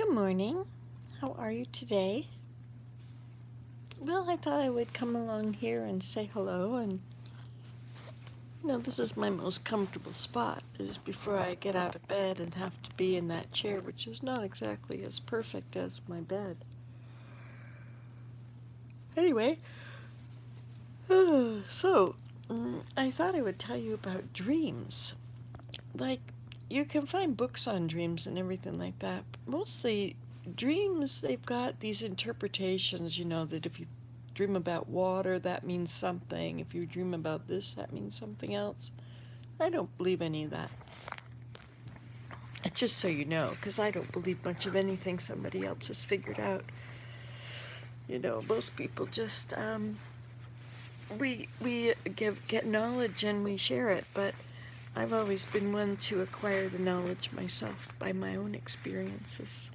Good morning. How are you today? Well, I thought I would come along here and say hello. And this is my most comfortable spot, is before I get out of bed and have to be in that chair, which is not exactly as perfect as my bed. Anyway, I thought I would tell you about dreams. Like, you can find books on dreams and everything like that, but mostly dreams, they've got these interpretations, that if you dream about water, that means something. If you dream about this, that means something else. I don't believe any of that. Just so you know, because I don't believe much of anything somebody else has figured out. Most people just we get knowledge and we share it, but I've always been one to acquire the knowledge myself by my own experiences.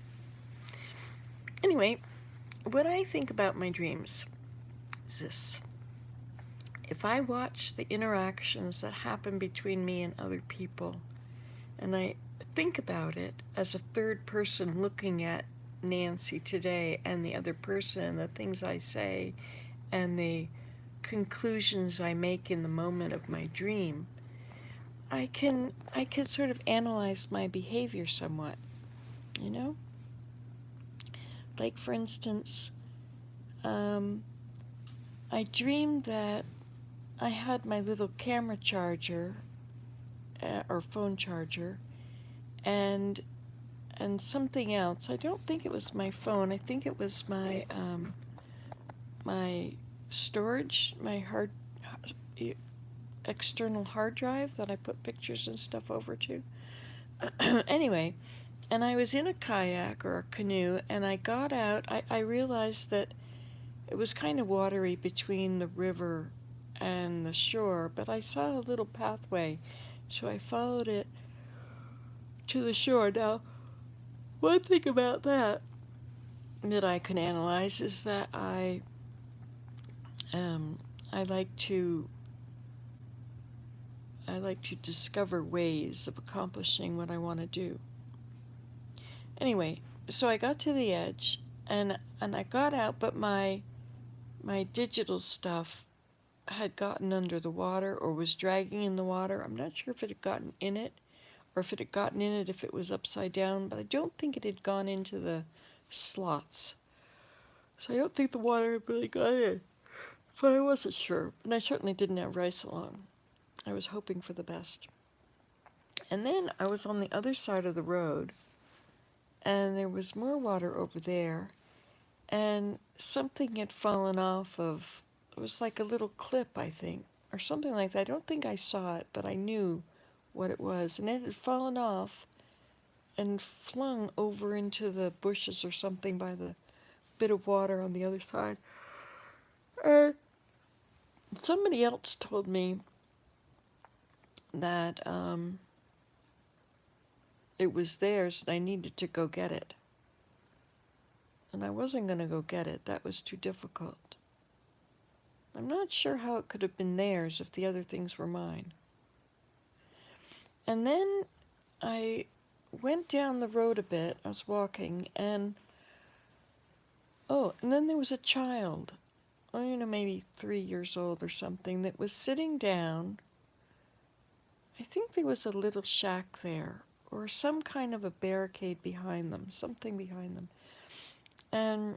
Anyway, what I think about my dreams is this. If I watch the interactions that happen between me and other people, and I think about it as a third person looking at Nancy today and the other person and the things I say and the conclusions I make in the moment of my dream, I can sort of analyze my behavior somewhat, you know? Like, for instance, I dreamed that I had my little camera charger or phone charger and something else. I don't think it was my phone. I think it was my storage, my external hard drive that I put pictures and stuff over to. Anyway, and I was in a kayak or a canoe, and I got out. I realized that it was kind of watery between the river and the shore, but I saw a little pathway, so I followed it to the shore. Now, one thing about that I can analyze is that I like to discover ways of accomplishing what I want to do. Anyway, so I got to the edge, and I got out, but my digital stuff had gotten under the water or was dragging in the water. I'm not sure if it had gotten in it or if it had gotten in it if it was upside down, but I don't think it had gone into the slots. So I don't think the water had really got in, but I wasn't sure. And I certainly didn't have rice along. I was hoping for the best. And then I was on the other side of the road, and there was more water over there, and something had fallen off of, it was like a little clip, I think, or something like that. I don't think I saw it, but I knew what it was. And it had fallen off and flung over into the bushes or something by the bit of water on the other side. Somebody else told me that it was theirs and I needed to go get it. And I wasn't going to go get it. That was too difficult. I'm not sure how it could have been theirs if the other things were mine. And then I went down the road a bit. I was walking, and then there was a child, maybe 3 years old or something, that was sitting down. I think there was a little shack there, or some kind of a barricade behind them, something behind them. And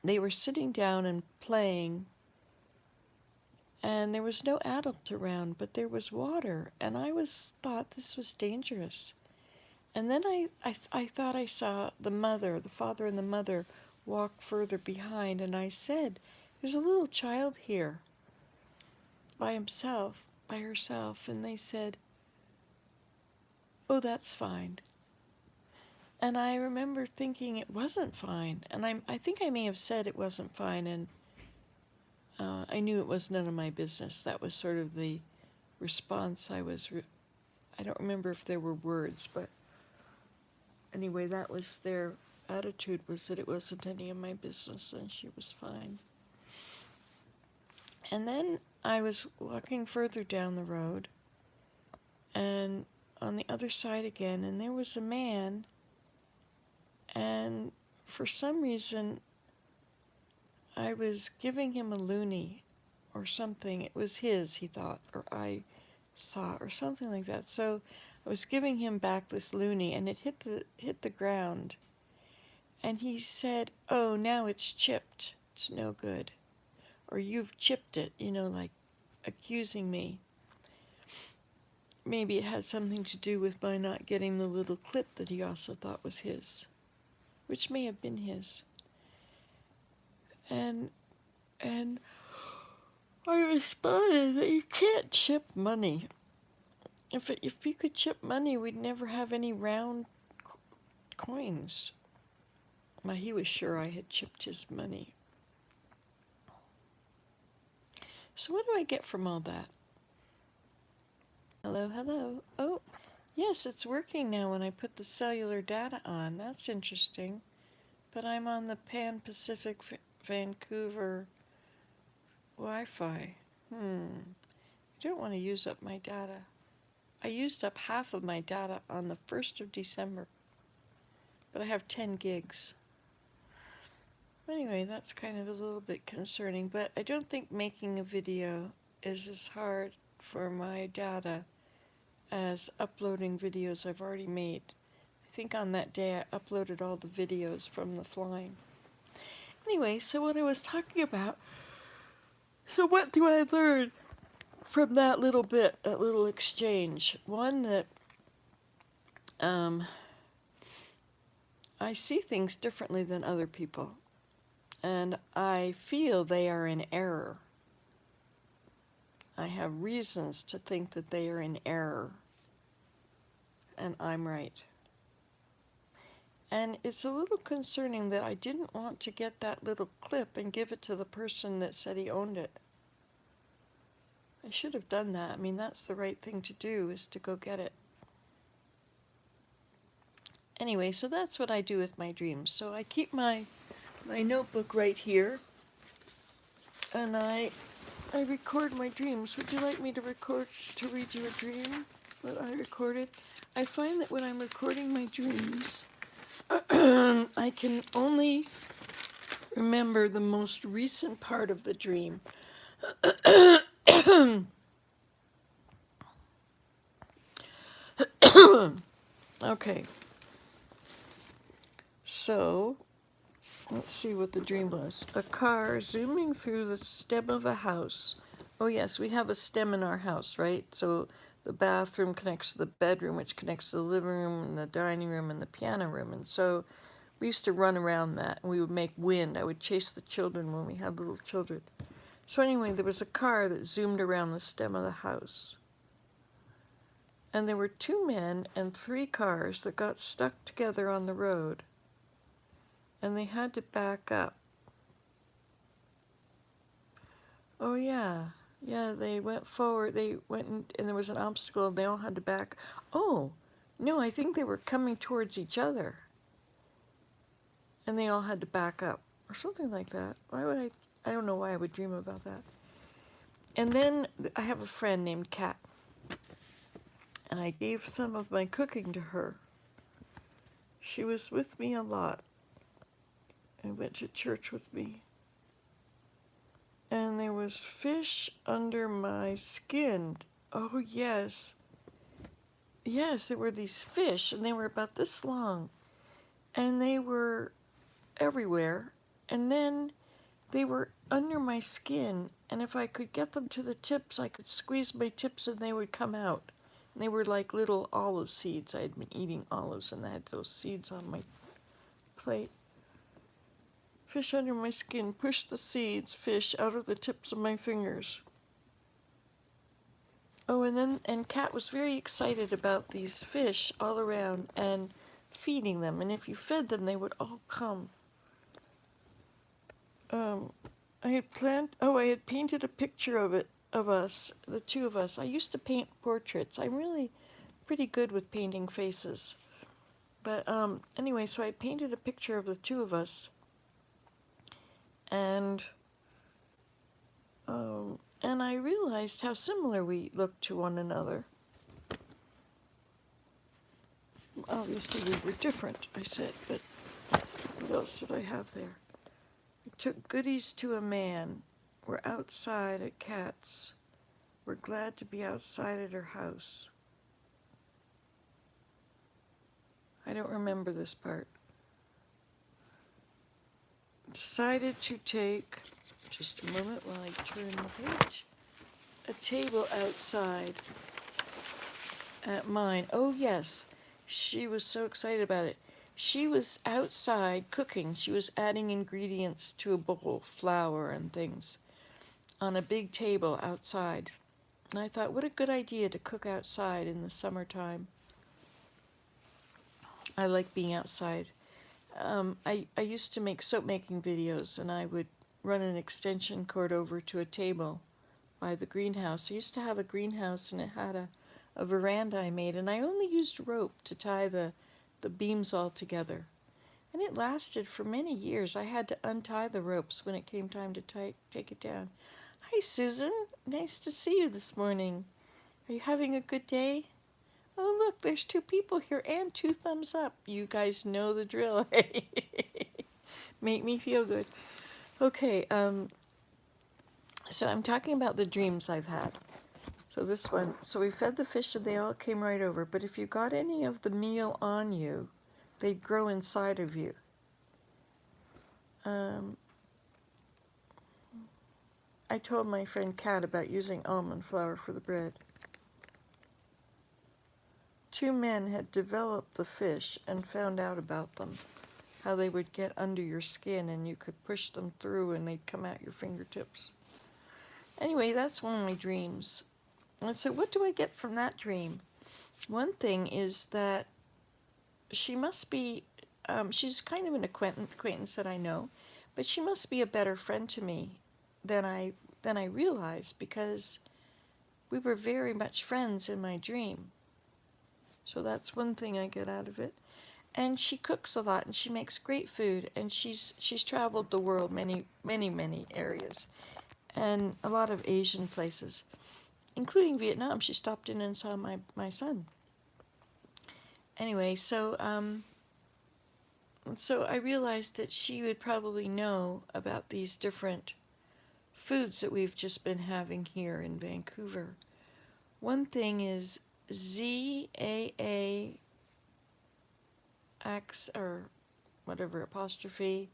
they were sitting down and playing, and there was no adult around, but there was water, and I thought this was dangerous. And then I thought I saw the father and the mother walk further behind, and I said, "There's a little child here by herself," and they said, "Oh, that's fine." And I remember thinking it wasn't fine, and I think I may have said it wasn't fine, and I knew it was none of my business. That was sort of the response I don't remember if there were words, but anyway, that was their attitude, was that it wasn't any of my business and she was fine. And then I was walking further down the road, and on the other side again, and there was a man for some reason, I was giving him a loonie or something. It was his, he thought, or I saw, or something like that. So I was giving him back this loonie, and it hit the ground. And he said, "Oh, now it's chipped. It's no good." Or "You've chipped it," like accusing me. Maybe it had something to do with my not getting the little clip that he also thought was his, which may have been his. And I responded that you can't chip money. If you could chip money, we'd never have any round coins. Well, he was sure I had chipped his money. So what do I get from all that? Hello, hello. Oh, yes, it's working now when I put the cellular data on. That's interesting. But I'm on the Pan Pacific Vancouver Wi-Fi. I don't want to use up my data. I used up half of my data on the 1st of December. But I have 10 gigs. Anyway, that's kind of a little bit concerning, but I don't think making a video is as hard for my data as uploading videos I've already made. I think on that day I uploaded all the videos from the flying. Anyway, so what I was talking about, so what do I learn from that little bit, that little exchange? One, that I see things differently than other people, and I feel they are in error. I have reasons to think that they are in error, and I'm right. And it's a little concerning that I didn't want to get that little clip and give it to the person that said he owned it. I should have done that. I mean, that's the right thing to do, is to go get it. Anyway, so that's what I do with my dreams. So I keep my notebook right here, and I record my dreams. Would you like me to read you a dream that I recorded? I find that when I'm recording my dreams, I can only remember the most recent part of the dream. Okay. So, let's see what the dream was. A car zooming through the stem of a house. Oh yes, we have a stem in our house, right? So the bathroom connects to the bedroom, which connects to the living room and the dining room and the piano room. And so we used to run around that, and we would make wind. I would chase the children when we had little children. So anyway, there was a car that zoomed around the stem of the house. And there were 2 men and 3 cars that got stuck together on the road. And they had to back up. Oh yeah, they went forward, they went and there was an obstacle, and they all had to back. Oh, no, I think they were coming towards each other. And they all had to back up, or something like that. Why would I don't know why I would dream about that. And then I have a friend named Kat, and I gave some of my cooking to her. She was with me a lot and went to church with me. And there was fish under my skin. Oh, yes. Yes, there were these fish, and they were about this long. And they were everywhere. And then they were under my skin. And if I could get them to the tips, I could squeeze my tips and they would come out. And they were like little olive seeds. I had been eating olives, and I had those seeds on my plate. Fish under my skin, push the seeds, fish, out of the tips of my fingers. Oh, and Kat was very excited about these fish all around and feeding them. And if you fed them, they would all come. I had painted a picture of us, the 2 of us. I used to paint portraits. I'm really pretty good with painting faces. But anyway, so I painted a picture of the 2 of us. And I realized how similar we looked to one another. Obviously we were different, I said, but What else did I have there? I took goodies to a man. We're outside at Kat's. We're glad to be outside at her house. I don't remember this part. Decided to take, just a moment while I turn the page, a table outside at mine. Oh yes, she was so excited about it. She was outside cooking. She was adding ingredients to a bowl, flour and things, on a big table outside. And I thought, what a good idea to cook outside in the summertime. I like being outside. I used to make soap making videos, and I would run an extension cord over to a table by the greenhouse. I used to have a greenhouse, and it had a veranda I made, and I only used rope to tie the beams all together. And it lasted for many years. I had to untie the ropes when it came time to take it down. Hi, Susan. Nice to see you this morning. Are you having a good day? Oh, look, there's 2 people here and 2 thumbs up. You guys know the drill. Make me feel good. Okay, so I'm talking about the dreams I've had. So this one, so we fed the fish and they all came right over. But if you got any of the meal on you, they'd grow inside of you. I told my friend Kat about using almond flour for the bread. 2 men had developed the fish and found out about them, how they would get under your skin and you could push them through and they'd come out your fingertips. Anyway, that's one of my dreams. And so what do I get from that dream? One thing is that she must be, she's kind of an acquaintance that I know, but she must be a better friend to me than I realized, because we were very much friends in my dream. So that's one thing I get out of it. And she cooks a lot, and she makes great food, and she's traveled the world, many areas, and a lot of Asian places, including Vietnam. She stopped in and saw my son. Anyway, so I realized that she would probably know about these different foods that we've just been having here in Vancouver. One thing is ZAAX, or whatever, apostrophe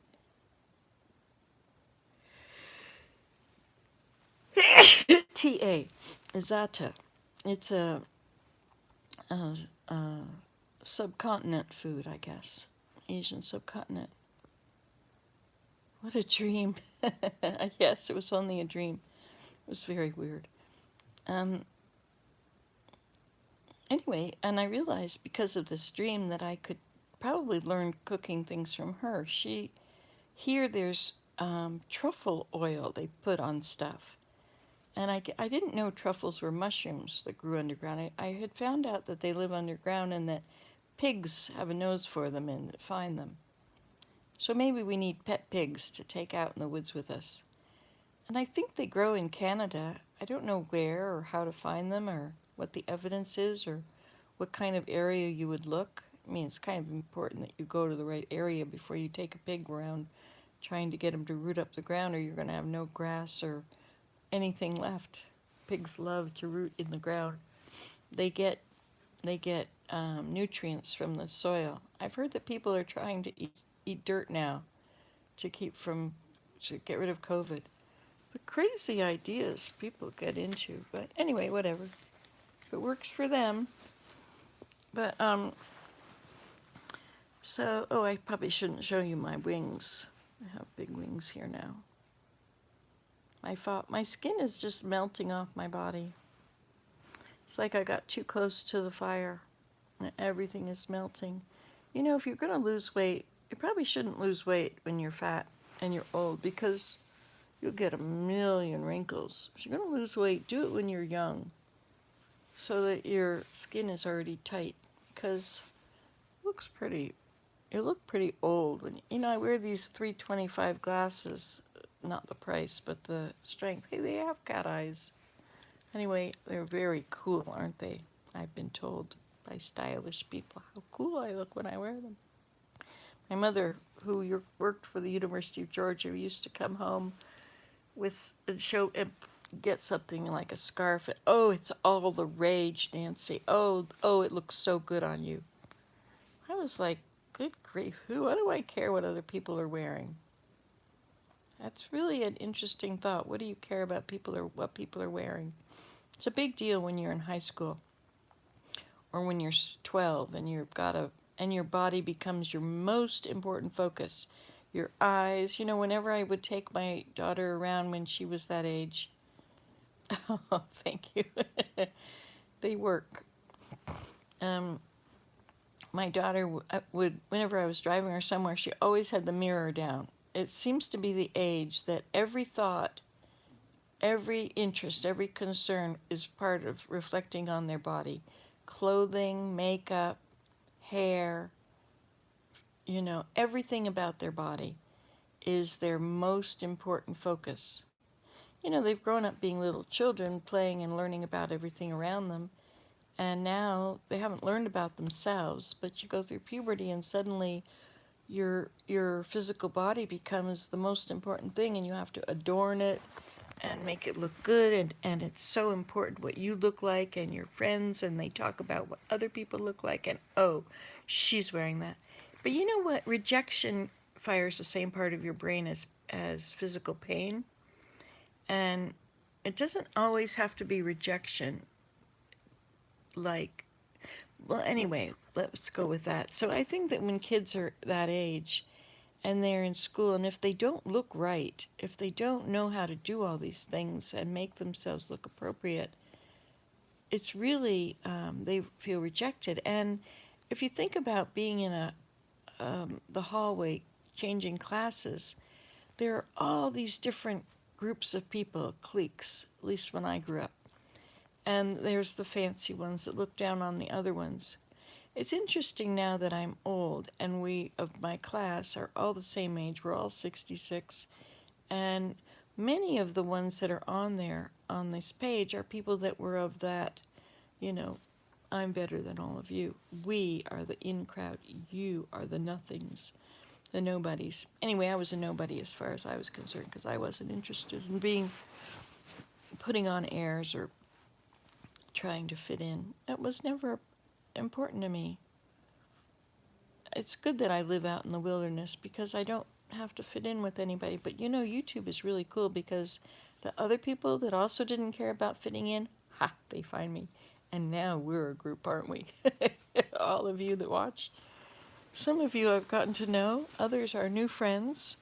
TA, Zata. It's a subcontinent food, I guess. Asian subcontinent. What a dream. Yes, it was only a dream. It was very weird. Anyway, and I realized because of this dream that I could probably learn cooking things from her. Here there's truffle oil they put on stuff. And I didn't know truffles were mushrooms that grew underground. I had found out that they live underground and that pigs have a nose for them and find them. So maybe we need pet pigs to take out in the woods with us. And I think they grow in Canada. I don't know where or how to find them or what the evidence is or what kind of area you would look. I mean, it's kind of important that you go to the right area before you take a pig around trying to get them to root up the ground, or you're going to have no grass or anything left. Pigs love to root in the ground. They get nutrients from the soil. I've heard that people are trying to eat dirt now to get rid of COVID. The crazy ideas people get into, but anyway, whatever. If it works for them. But so I probably shouldn't show you my wings. I have big wings here now. My skin is just melting off my body. It's like I got too close to the fire and everything is melting. You know, if you're going to lose weight, you probably shouldn't lose weight when you're fat and you're old, because you'll get a million wrinkles. If you're going to lose weight, do it when you're young so that your skin is already tight, because you look pretty old. When I wear these 325 glasses, not the price, but the strength. Hey, they have cat eyes. Anyway, they're very cool, aren't they? I've been told by stylish people how cool I look when I wear them. My mother worked for the University of Georgia, who used to come home with and show and get something like a scarf. And, oh, it's all the rage, Nancy. Oh, it looks so good on you. I was like, good grief, what do I care what other people are wearing? That's really an interesting thought. What do you care about what people are wearing? It's a big deal when you're in high school or when you're 12 and your body becomes your most important focus. Your eyes, whenever I would take my daughter around when she was that age. Oh, thank you. They work. Um, my daughter would, whenever I was driving her somewhere, she always had the mirror down. It seems to be the age that every thought, every interest, every concern is part of reflecting on their body. Clothing, makeup, hair, everything about their body is their most important focus. They've grown up being little children, playing and learning about everything around them, and now they haven't learned about themselves, but you go through puberty and suddenly your physical body becomes the most important thing, and you have to adorn it and make it look good, and it's so important what you look like and your friends, and they talk about what other people look like, and oh, she's wearing that. But you know what? Rejection fires the same part of your brain as physical pain, and it doesn't always have to be rejection. Like, well, anyway, let's go with that. So I think that when kids are that age and they're in school, and if they don't look right, if they don't know how to do all these things and make themselves look appropriate, it's really, they feel rejected. And if you think about being in the hallway changing classes, there are all these different groups of people, cliques, at least when I grew up. And there's the fancy ones that look down on the other ones. It's interesting now that I'm old and we of my class are all the same age. We're all 66. And many of the ones that are on there on this page are people that were of that, I'm better than all of you. We are the in crowd. You are the nothings, the nobodies. Anyway, I was a nobody as far as I was concerned because I wasn't interested in putting on airs or trying to fit in. It was never important to me. It's good that I live out in the wilderness because I don't have to fit in with anybody. But YouTube is really cool because the other people that also didn't care about fitting in, they find me. And now we're a group, aren't we? All of you that watch. Some of you I've gotten to know, others are new friends.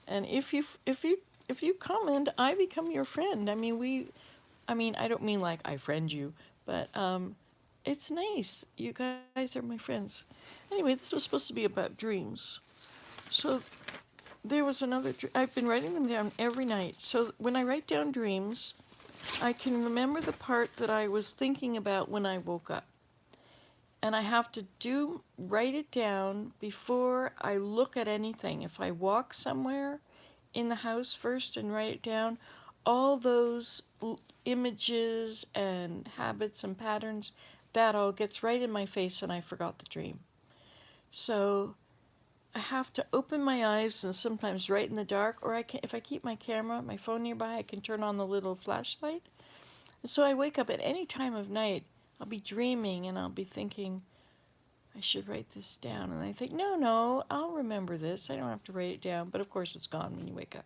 And if you comment, I become your friend. I mean, I don't mean like I friend you, but it's nice. You guys are my friends. Anyway, this was supposed to be about dreams. So there was another I've been writing them down every night. So when I write down dreams, I can remember the part that I was thinking about when I woke up. And I have to write it down before I look at anything. If I walk somewhere in the house first and write it down, all those images and habits and patterns, that all gets right in my face and I forgot the dream. So I have to open my eyes and sometimes write in the dark, or if I keep my phone nearby, I can turn on the little flashlight. And so I wake up at any time of night, I'll be dreaming and I'll be thinking, I should write this down. And I think, no, I'll remember this. I don't have to write it down. But of course it's gone when you wake up.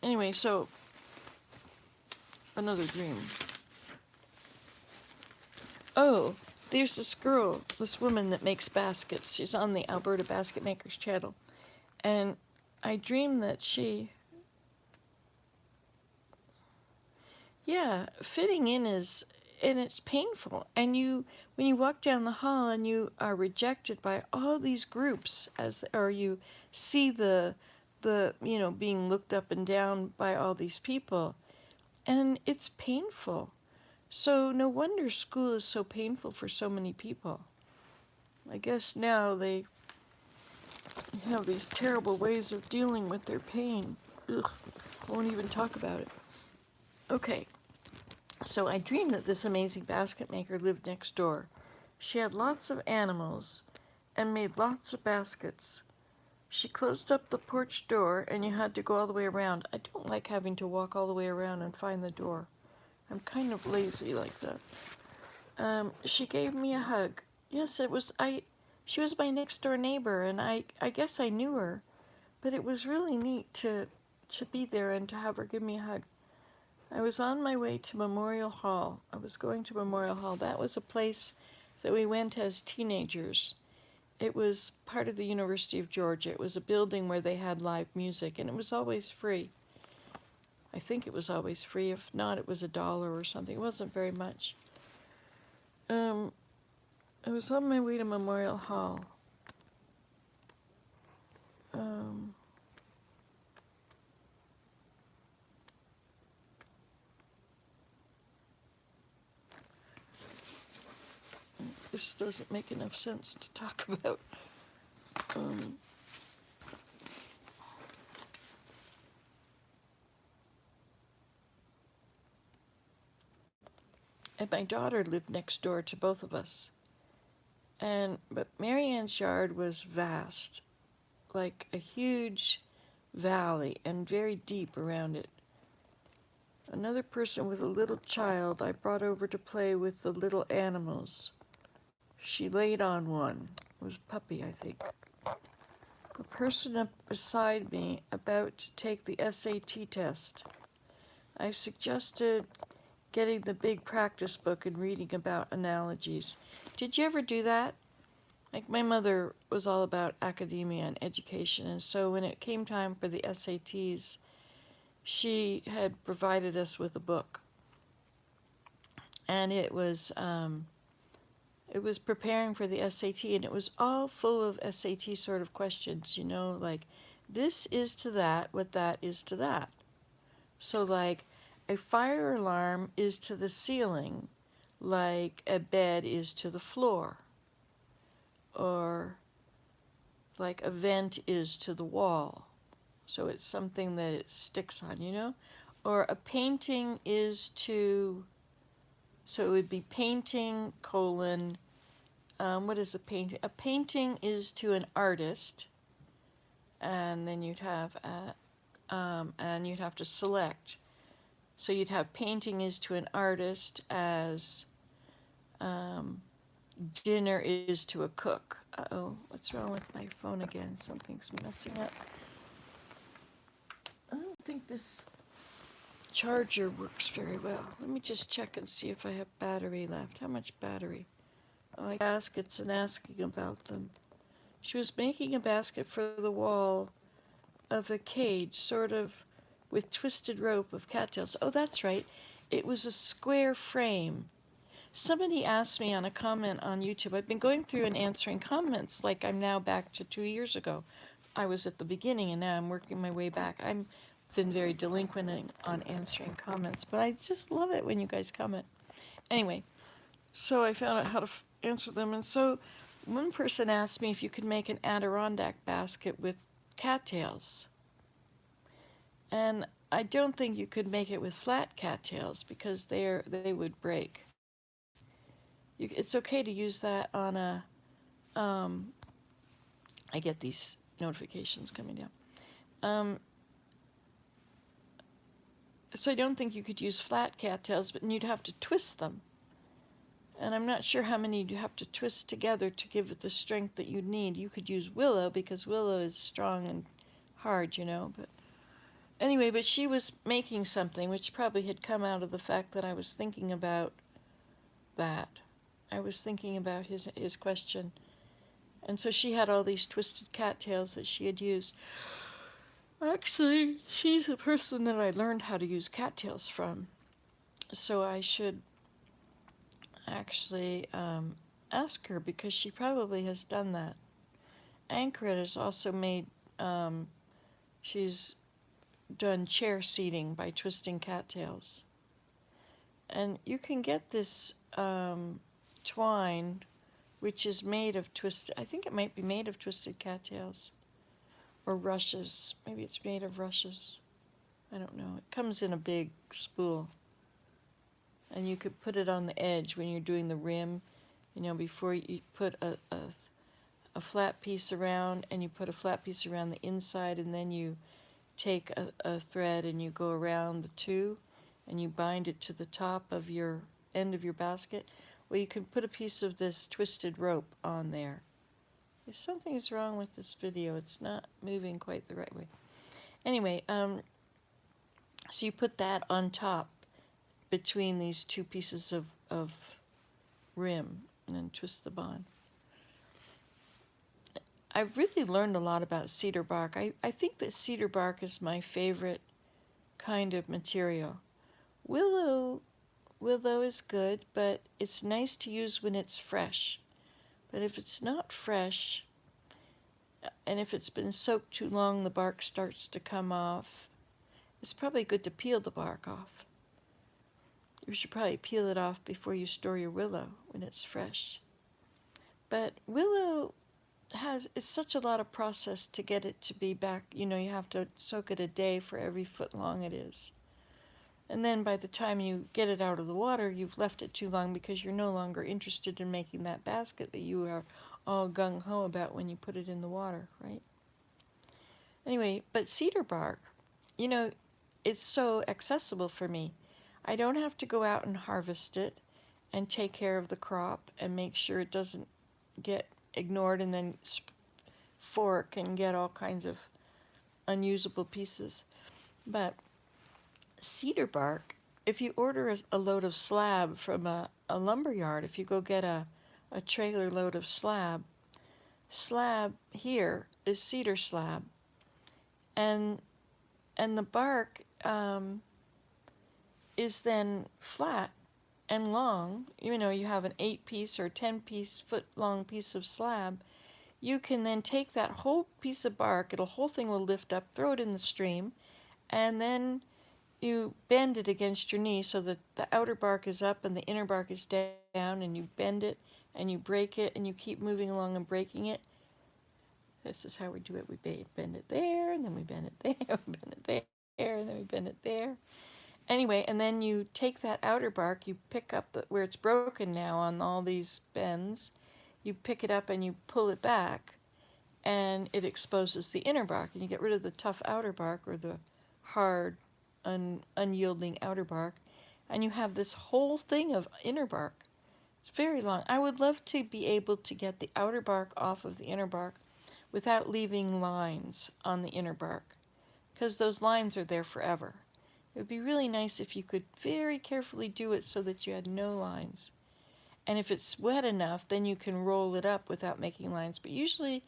Anyway, so another dream. Oh, there's this woman that makes baskets. She's on the Alberta Basket Makers channel. And I dream that fitting in and it's painful. And when you walk down the hall and you are rejected by all these groups, or you see the being looked up and down by all these people, and it's painful. So no wonder school is so painful for so many people. I guess now they have these terrible ways of dealing with their pain. Ugh, I won't even talk about it. Okay, so I dreamed that this amazing basket maker lived next door. She had lots of animals and made lots of baskets. She closed up the porch door and you had to go all the way around. I don't like having to walk all the way around and find the door. I'm kind of lazy like that. She gave me a hug. Yes, it was I. She was my next door neighbor, and I guess I knew her, but it was really neat to be there and to have her give me a hug. I was on my way to Memorial Hall. I was going to Memorial Hall. That was a place that we went as teenagers. It was part of the University of Georgia. It was a building where they had live music, and it was always free. I think it was always free. If not, it was $1 or something. It wasn't very much. I was on my way to Memorial Hall. Um, this doesn't make enough sense to talk about. Um, and my daughter lived next door to both of us. But Mary Ann's yard was vast, like a huge valley and very deep around it. Another person with a little child I brought over to play with the little animals. She laid on one. It was a puppy, I think. A person up beside me about to take the SAT test. I suggested getting the big practice book and reading about analogies. Did you ever do that? Like, my mother was all about academia and education, and so when it came time for the SATs, she had provided us with a book. And it was preparing for the SAT, and it was all full of SAT sort of questions, you know, like, this is to that what that is to that. So, like, a fire alarm is to the ceiling, like a bed is to the floor. Or like a vent is to the wall. So it's something that it sticks on, you know? Or a painting is to, so it would be painting, colon, what is a painting? A painting is to an artist, and then and you'd have to select. So you'd have painting is to an artist as dinner is to a cook. Uh-oh, what's wrong with my phone again? Something's messing up. I don't think this charger works very well. Let me just check and see if I have battery left. How much battery? Oh, I baskets and asking about them. She was making a basket for the wall of a cage, sort of with twisted rope of cattails. Oh, that's right. It was a square frame. Somebody asked me on a comment on YouTube. I've been going through and answering comments like I'm now back to 2 years ago. I was at the beginning and now I'm working my way back. I've been very delinquent on answering comments, but I just love it when you guys comment. Anyway, so I found out how to answer them. And so one person asked me if you could make an Adirondack basket with cattails. And I don't think you could make it with flat cattails because they would break. It's okay to use that on a, I get these notifications coming down. So I don't think you could use flat cattails, but you'd have to twist them. And I'm not sure how many you have to twist together to give it the strength that you need. You could use willow because willow is strong and hard, you know. But anyway, but she was making something which probably had come out of the fact that I was thinking about that. I was thinking about his question. And so she had all these twisted cattails that she had used. Actually, she's the person that I learned how to use cattails from. So I should actually ask her because she probably has done that. Anchoret has also made, she's done chair seating by twisting cattails. And you can get this twine, which is made of twisted, I think it might be made of twisted cattails or rushes. Maybe it's made of rushes. I don't know. It comes in a big spool. And you could put it on the edge when you're doing the rim, you know, before you put a flat piece around, and you put a flat piece around the inside, and then you take a thread and you go around the two and you bind it to the top of your end of your basket. Well, you can put a piece of this twisted rope on there. If something is wrong with this video, it's not moving quite the right way. Anyway, so you put that on top between these two pieces of rim and then twist them on. I've really learned a lot about cedar bark. I think that cedar bark is my favorite kind of material. Willow is good, but it's nice to use when it's fresh. But if it's not fresh, and if it's been soaked too long, the bark starts to come off. It's probably good to peel the bark off. You should probably peel it off before you store your willow when it's fresh. But willow it's such a lot of process to get it to be back. You know, you have to soak it a day for every foot long it is. And then by the time you get it out of the water, you've left it too long because you're no longer interested in making that basket that you are all gung-ho about when you put it in the water, right? Anyway, but cedar bark, you know, it's so accessible for me. I don't have to go out and harvest it and take care of the crop and make sure it doesn't get ignored and then fork and get all kinds of unusable pieces. But cedar bark, if you order a load of slab from a lumber yard, if you go get a trailer load of slab here is cedar slab, and the bark is then flat and long. You know, you have an 8-piece or 10-piece foot long piece of slab. You can then take that whole piece of bark, the whole thing will lift up, throw it in the stream, and then you bend it against your knee so that the outer bark is up and the inner bark is down, and you bend it and you break it and you keep moving along and breaking it. This is how we do it. We bend it there, and then we bend it there, we bend it there, and then we bend it there. Anyway, and then you take that outer bark, you pick up where it's broken now on all these bends, you pick it up and you pull it back, and it exposes the inner bark, and you get rid of the tough outer bark or the hard, unyielding outer bark, and you have this whole thing of inner bark. It's very long. I would love to be able to get the outer bark off of the inner bark without leaving lines on the inner bark, because those lines are there forever. It would be really nice if you could very carefully do it so that you had no lines. And if it's wet enough, then you can roll it up without making lines. But usually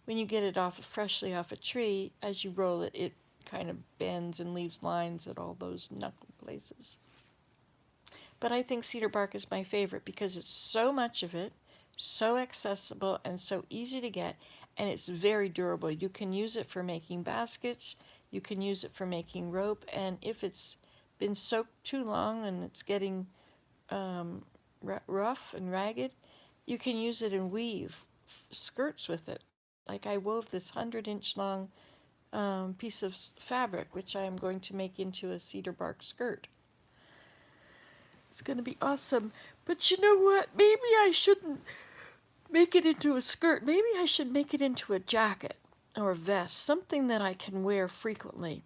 when you get it freshly off a tree, as you roll it, it kind of bends and leaves lines at all those knuckle places. But I think cedar bark is my favorite because it's so much of it, so accessible and so easy to get, and it's very durable. You can use it for making baskets, you can use it for making rope, and if it's been soaked too long and it's getting rough and ragged, you can use it and weave skirts with it. Like I wove this 100-inch long piece of fabric, which I am going to make into a cedar bark skirt. It's going to be awesome. But you know what? Maybe I shouldn't make it into a skirt. Maybe I should make it into a jacket or a vest, something that I can wear frequently.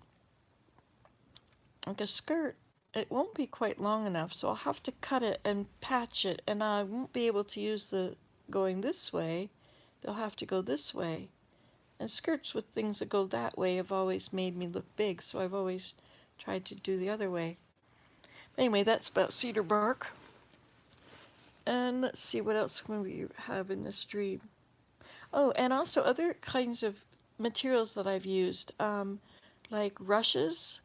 Like a skirt, it won't be quite long enough, so I'll have to cut it and patch it, and I won't be able to use the going this way. They'll have to go this way. And skirts with things that go that way have always made me look big, so I've always tried to do the other way. Anyway, that's about cedar bark. And let's see what else we have in this stream. Oh, and also other kinds of materials that I've used, like rushes.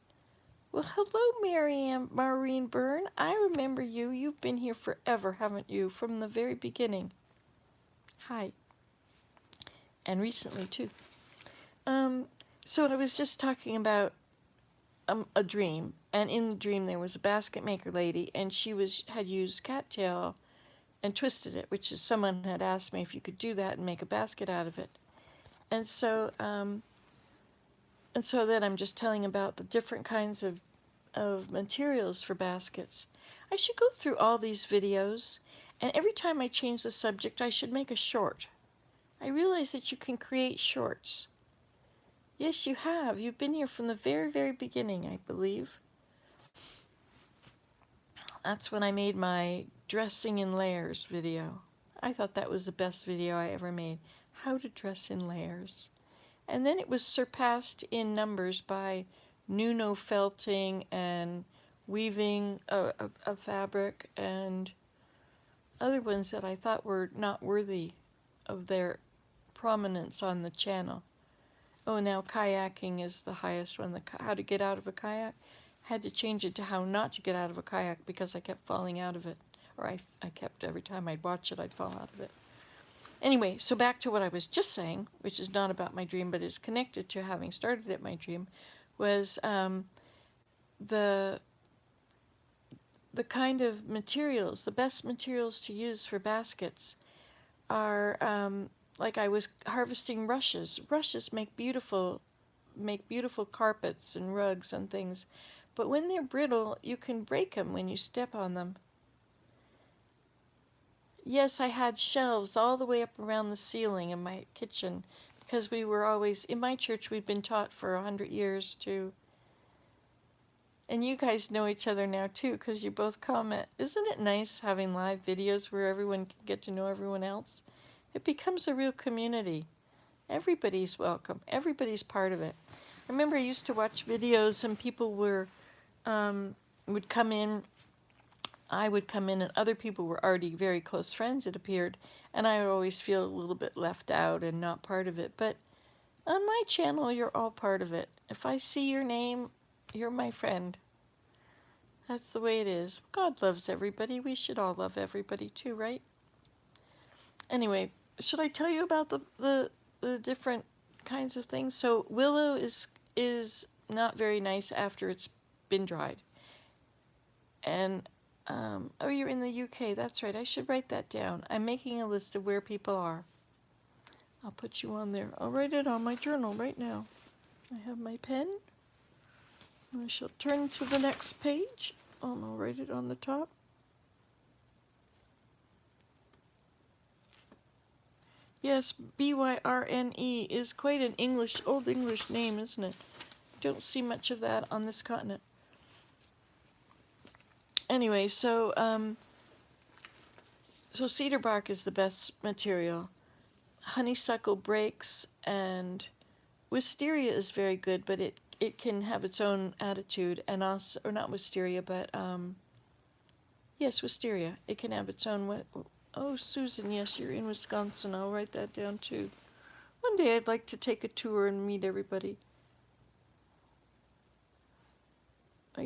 Well, hello, Maureen Byrne. I remember you. You've been here forever, haven't you? From the very beginning. Hi. And recently, too. So I was just talking about a dream, and in the dream there was a basket maker lady, and she had used cattail and twisted it, which is someone had asked me if you could do that and make a basket out of it. And so then I'm just telling about the different kinds of materials for baskets. I should go through all these videos, and every time I change the subject, I should make a short. I realize that you can create shorts. Yes, you have. You've been here from the very, very beginning, I believe. That's when I made my dressing in layers video. I thought that was the best video I ever made. How to dress in layers. And then it was surpassed in numbers by Nuno felting and weaving a fabric and other ones that I thought were not worthy of their prominence on the channel. Oh, now kayaking is the highest one. How to get out of a kayak. Had to change it to how not to get out of a kayak because I kept falling out of it. Or I kept, every time I'd watch it, I'd fall out of it. Anyway, so back to what I was just saying, which is not about my dream, but is connected to having started at my dream, was the kind of materials, the best materials to use for baskets are like I was harvesting rushes. Rushes make beautiful carpets and rugs and things, but when they're brittle, you can break them when you step on them. Yes, I had shelves all the way up around the ceiling in my kitchen because we were always, in my church, we'd been taught for 100 years to, and you guys know each other now too because you both comment. Isn't it nice having live videos where everyone can get to know everyone else? It becomes a real community. Everybody's welcome. Everybody's part of it. I remember I used to watch videos and people would come in. I would come in and other people were already very close friends, it appeared, and I would always feel a little bit left out and not part of it. But on my channel, you're all part of it. If I see your name, you're my friend. That's the way it is. God loves everybody. We should all love everybody too, right? Anyway, should I tell you about the different kinds of things? So willow is not very nice after it's been dried. And oh, you're in the UK. That's right. I should write that down. I'm making a list of where people are. I'll put you on there. I'll write it on my journal right now. I have my pen. I shall turn to the next page. And I'll write it on the top. Yes, Byrne is quite an old English name, isn't it? Don't see much of that on this continent. Anyway, so cedar bark is the best material. Honeysuckle breaks, and wisteria is very good, but it can have its own attitude, and also, or not wisteria, but yes, wisteria. It can have its own. Oh, Susan, yes, you're in Wisconsin. I'll write that down too. One day I'd like to take a tour and meet everybody. I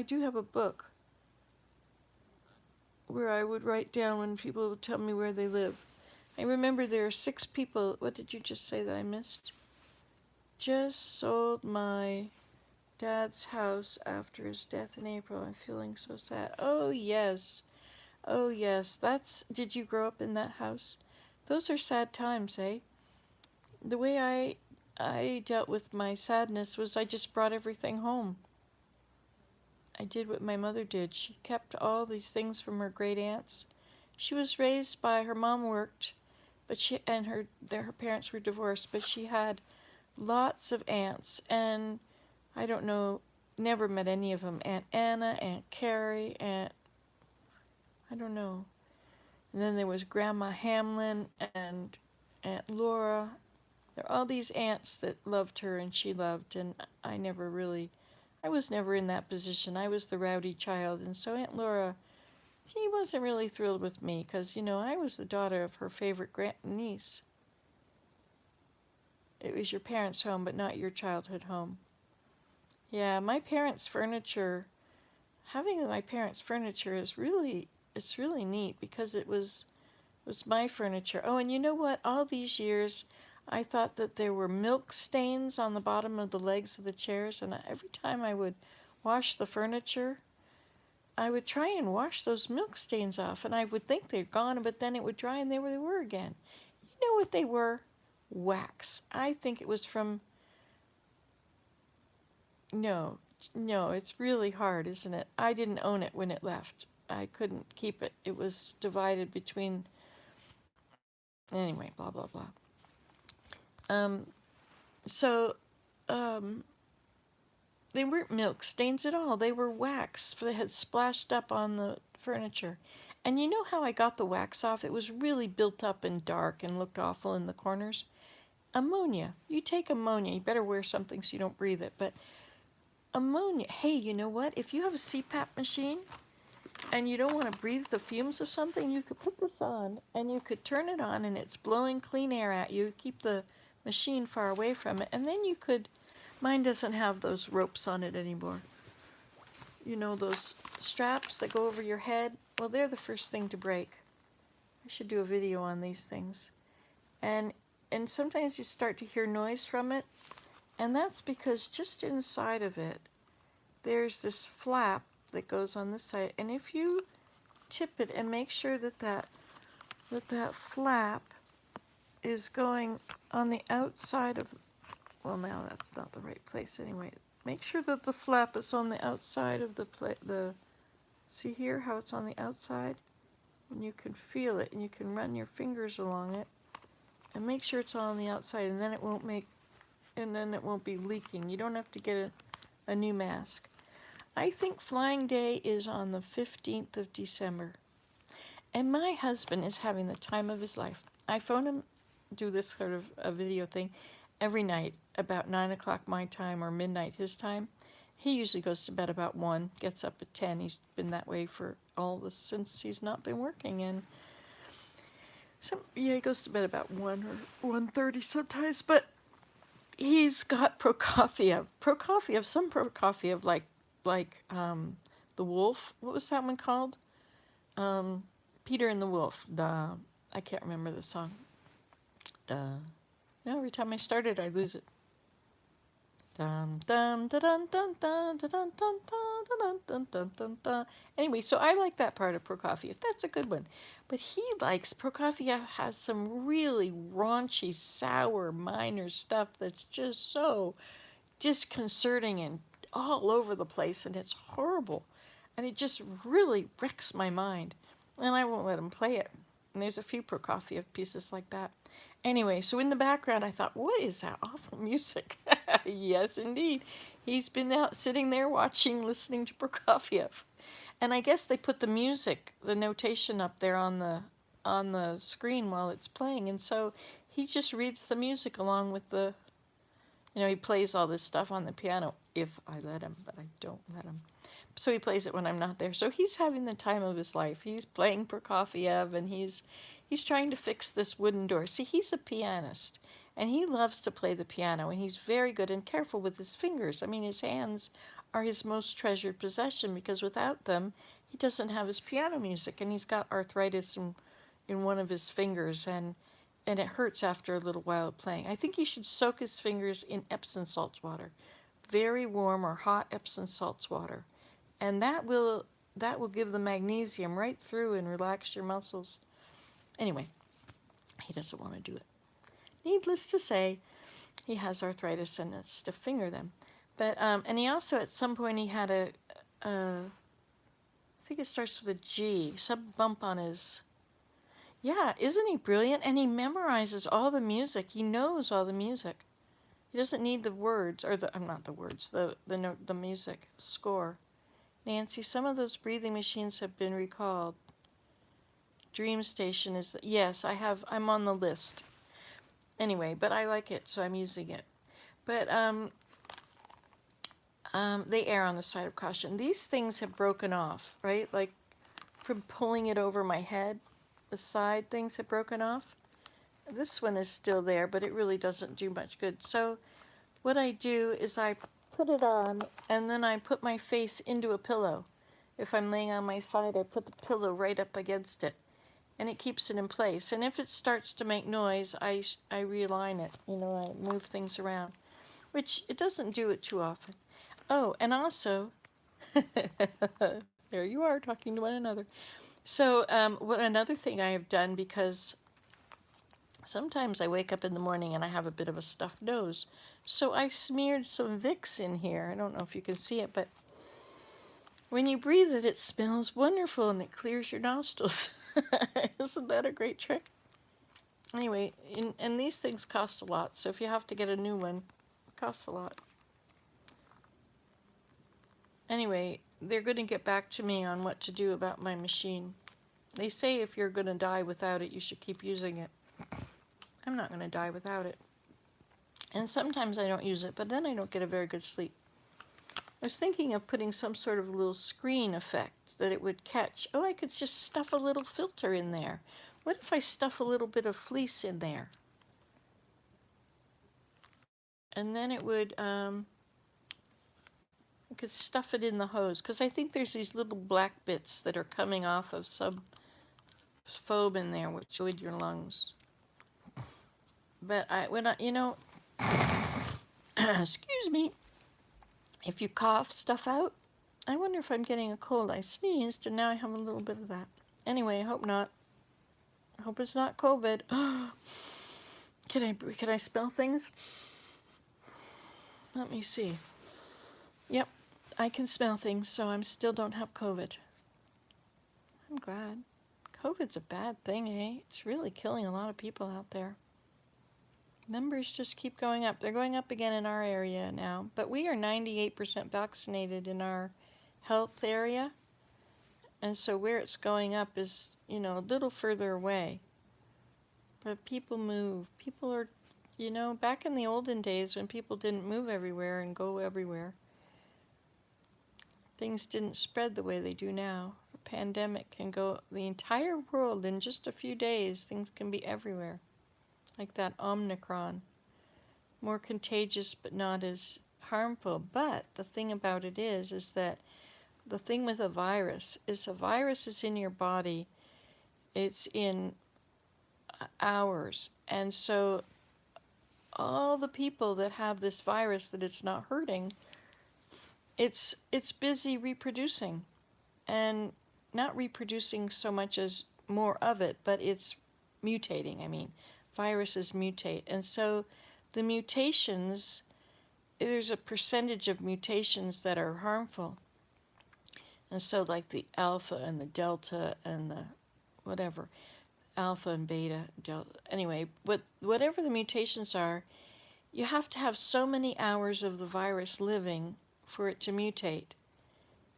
do have a book where I would write down when people would tell me where they live. I remember there are 6 people. What did you just say that I missed? Just sold my dad's house after his death in April. I'm feeling so sad. Oh, yes. Oh, yes. Did you grow up in that house? Those are sad times, eh? The way I dealt with my sadness was I just brought everything home. I did what my mother did. She kept all these things from her great aunts. She was raised by her mom worked, but her parents were divorced, but she had lots of aunts, and I don't know, never met any of them. Aunt Anna, Aunt Carrie, I don't know. And then there was Grandma Hamlin and Aunt Laura. There are all these aunts that loved her and she loved, and I was never in that position. I was the rowdy child, and so Aunt Laura, she wasn't really thrilled with me because, I was the daughter of her favorite niece. It was your parents' home, but not your childhood home. Yeah, having my parents' furniture it's really neat because it was my furniture. Oh, and you know what? All these years, I thought that there were milk stains on the bottom of the legs of the chairs, and every time I would wash the furniture, I would try and wash those milk stains off, and I would think they're gone, but then it would dry and there they were again. You know what they were? Wax. I think it was from... No, it's really hard, isn't it? I didn't own it when it left. I couldn't keep it. It was divided between Anyway, blah, blah, blah. Um, so, they weren't milk stains at all. They were wax that had splashed up on the furniture. And you know how I got the wax off? It was really built up and dark and looked awful in the corners. Ammonia. You take ammonia. You better wear something so you don't breathe it. But ammonia. Hey, you know what? If you have a CPAP machine and you don't want to breathe the fumes of something, you could put this on and you could turn it on and it's blowing clean air at you. Keep the machine far away from it. And then you could... Mine doesn't have those ropes on it anymore. You know, those straps that go over your head? Well, they're the first thing to break. I should do a video on these things. And sometimes you start to hear noise from it, and that's because just inside of it, there's this flap that goes on this side. And if you tip it and make sure that flap is going on the outside of... Well, now that's not the right place anyway. Make sure that the flap is on the outside of the... See here how it's on the outside? And you can feel it, and you can run your fingers along it. And make sure it's all on the outside, and then it won't be leaking. You don't have to get a new mask. I think Flying Day is on the 15th of December. And my husband is having the time of his life. I phone him, do this sort of a video thing every night about 9 o'clock my time or midnight his time. He usually goes to bed about 1, gets up at 10. He's been that way for since he's not been working. And he goes to bed about 1 or 1:30 sometimes. But he's got Prokofiev, some Prokofiev like the Wolf. What was that one called? Peter and the Wolf. I can't remember the song. Now every time I start it, I lose it. Anyway, so I like that part of Prokofiev. That's a good one. But Prokofiev has some really raunchy, sour, minor stuff that's just so disconcerting and all over the place, and it's horrible. And it just really wrecks my mind. And I won't let him play it. And there's a few Prokofiev pieces like that. Anyway, so in the background, I thought, what is that awful music? Yes, indeed. He's been out sitting there listening to Prokofiev. And I guess they put the music, the notation up there on the screen while it's playing. And so he just reads the music along with he plays all this stuff on the piano, if I let him, but I don't let him. So he plays it when I'm not there. So he's having the time of his life. He's playing Prokofiev, and he's trying to fix this wooden door. See, he's a pianist, and he loves to play the piano, and he's very good and careful with his fingers. I mean, his hands are his most treasured possession, because without them, he doesn't have his piano music, and he's got arthritis in one of his fingers, and it hurts after a little while of playing. I think he should soak his fingers in Epsom salts water, very warm or hot Epsom salts water, and that will give the magnesium right through and relax your muscles. Anyway, he doesn't want to do it. Needless to say, he has arthritis and a stiff finger then. But and he also at some point he had I think it starts with a G, some bump on his... Yeah, isn't he brilliant? And he memorizes all the music. He knows all the music. He doesn't need the words, or not the words, the music score. Nancy, some of those breathing machines have been recalled. Dream Station is... Yes, I'm on the list. Anyway, but I like it, so I'm using it. But they err on the side of caution. These things have broken off, right? Like from pulling it over my head, the side things have broken off. This one is still there, but it really doesn't do much good. So what I do is I put it on, and then I put my face into a pillow. If I'm laying on my side, I put the pillow right up against it, and it keeps it in place. And if it starts to make noise, I realign it. I move things around, which it doesn't do it too often. Oh, and also, there you are talking to one another. So another thing I have done, because sometimes I wake up in the morning and I have a bit of a stuffed nose. So I smeared some Vicks in here. I don't know if you can see it, but when you breathe it, it smells wonderful and it clears your nostrils. Isn't that a great trick? Anyway, and these things cost a lot, so if you have to get a new one, it costs a lot. Anyway, they're going to get back to me on what to do about my machine. They say if you're going to die without it, you should keep using it. I'm not going to die without it. And sometimes I don't use it, but then I don't get a very good sleep. I was thinking of putting some sort of little screen effect that it would catch. Oh, I could just stuff a little filter in there. What if I stuff a little bit of fleece in there? And then it would, I could stuff it in the hose, because I think there's these little black bits that are coming off of some foam in there, which would your lungs. But excuse me, if you cough stuff out, I wonder if I'm getting a cold. I sneezed, and now I have a little bit of that. Anyway, I hope not. I hope it's not COVID. Can I smell things? Let me see. Yep, I can smell things, so I still don't have COVID. I'm glad. COVID's a bad thing, eh? It's really killing a lot of people out there. Numbers just keep going up. They're going up again in our area now, but we are 98% vaccinated in our health area, and so where it's going up is, a little further away. But people move. People are, back in the olden days when people didn't move everywhere and go everywhere, things didn't spread the way they do now. A pandemic can go the entire world in just a few days. Things can be everywhere. Like that Omicron. More contagious but not as harmful. But the thing about it is that the thing with a virus is in your body. It's in hours. And so all the people that have this virus that it's not hurting, it's busy reproducing. And not reproducing so much as more of it, but it's mutating. I mean, viruses mutate. And so the mutations, there's a percentage of mutations that are harmful. And so like the alpha and the delta and the whatever, alpha and beta, delta, anyway, whatever the mutations are, you have to have so many hours of the virus living for it to mutate.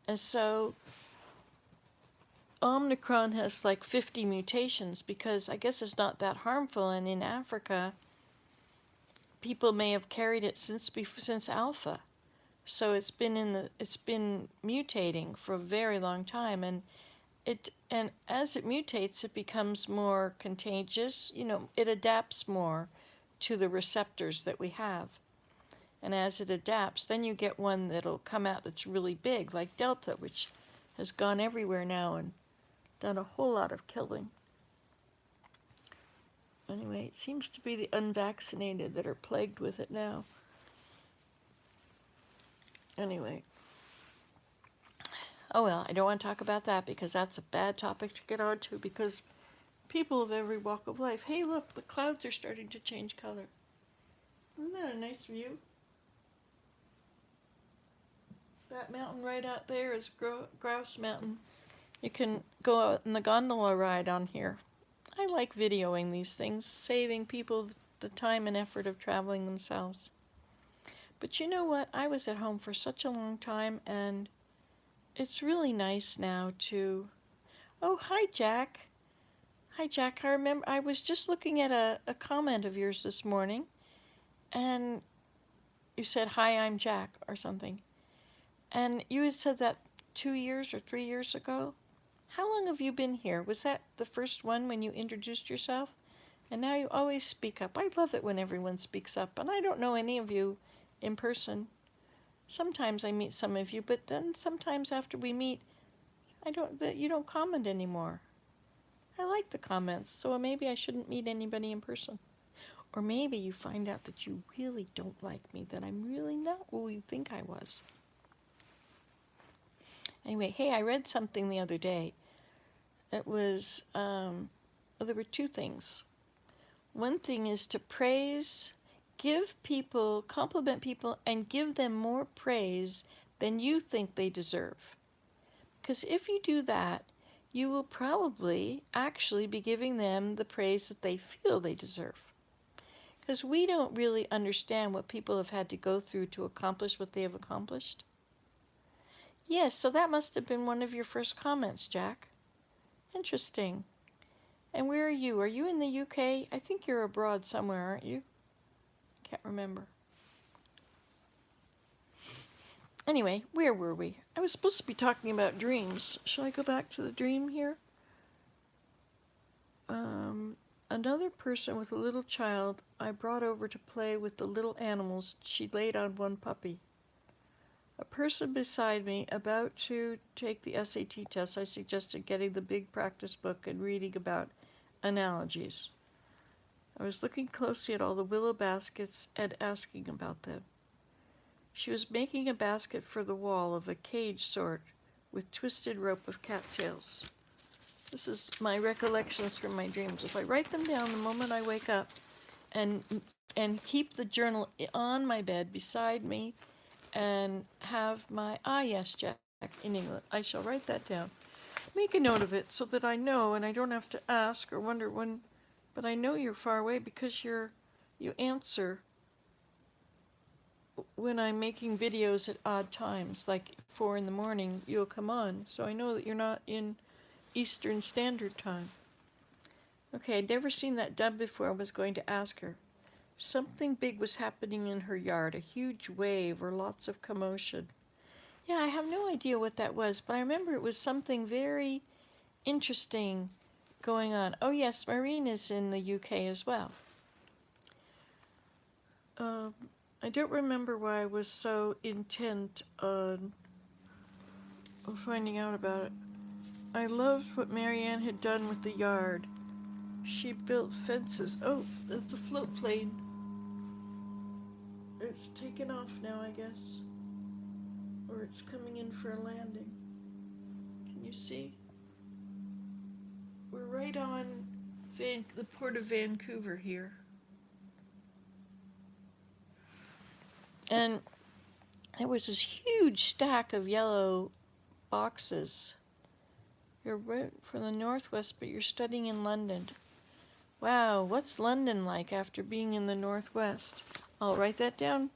And so Omicron has like 50 mutations because I guess it's not that harmful, and in Africa people may have carried it since alpha. So it's been mutating for a very long time, and as it mutates, it becomes more contagious. It adapts more to the receptors that we have. And as it adapts, then you get one that'll come out that's really big, like Delta, which has gone everywhere now and done a whole lot of killing. Anyway, it seems to be the unvaccinated that are plagued with it now. Anyway. Oh well, I don't want to talk about that because that's a bad topic to get onto, because people of every walk of life. Hey, look, the clouds are starting to change color. Isn't that a nice view? That mountain right out there is Grouse Mountain. You can go out in the gondola ride on here. I like videoing these things, saving people the time and effort of traveling themselves. But you know what? I was at home for such a long time, and it's really nice now to... Oh, hi, Jack. Hi, Jack. I remember I was just looking at a comment of yours this morning, and you said, "Hi, I'm Jack," or something. And you had said that 2 years or 3 years ago. How long have you been here? Was that the first one when you introduced yourself? And now you always speak up. I love it when everyone speaks up. And I don't know any of you in person. Sometimes I meet some of you, but then sometimes after we meet, you don't comment anymore. I like the comments, so maybe I shouldn't meet anybody in person. Or maybe you find out that you really don't like me, that I'm really not who you think I was. Anyway, hey, I read something the other day. It was, there were two things. One thing is to praise, compliment people, and give them more praise than you think they deserve. Because if you do that, you will probably actually be giving them the praise that they feel they deserve. Because we don't really understand what people have had to go through to accomplish what they have accomplished. Yes, so that must have been one of your first comments, Jack. Interesting. And where are you? Are you in the UK? I think you're abroad somewhere, aren't you? Can't remember. Anyway, where were we? I was supposed to be talking about dreams. Shall I go back to the dream here? Another person with a little child I brought over to play with the little animals she laid on one puppy. A person beside me about to take the SAT test, I suggested getting the big practice book and reading about analogies. I was looking closely at all the willow baskets and asking about them. She was making a basket for the wall of a cage sort with twisted rope of cattails. This is my recollections from my dreams. If I write them down the moment I wake up and keep the journal on my bed beside me and have my, yes, Jack, in England, I shall write that down. Make a note of it so that I know and I don't have to ask or wonder when, but I know you're far away because you answer when I'm making videos at odd times, like 4 in the morning, you'll come on. So I know that you're not in Eastern Standard Time. Okay, I'd never seen that dove before. I was going to ask her. Something big was happening in her yard, a huge wave or lots of commotion. Yeah, I have no idea what that was, but I remember it was something very interesting going on. Oh yes, Maureen is in the UK as well. I don't remember why I was so intent on finding out about it. I loved what Marianne had done with the yard. She built fences. Oh, that's a float plane. It's taken off now, I guess. Or it's coming in for a landing. Can you see? We're right on the port of Vancouver here. And there was this huge stack of yellow boxes. You're right from the Northwest, but you're studying in London. Wow, what's London like after being in the Northwest? I'll write that down,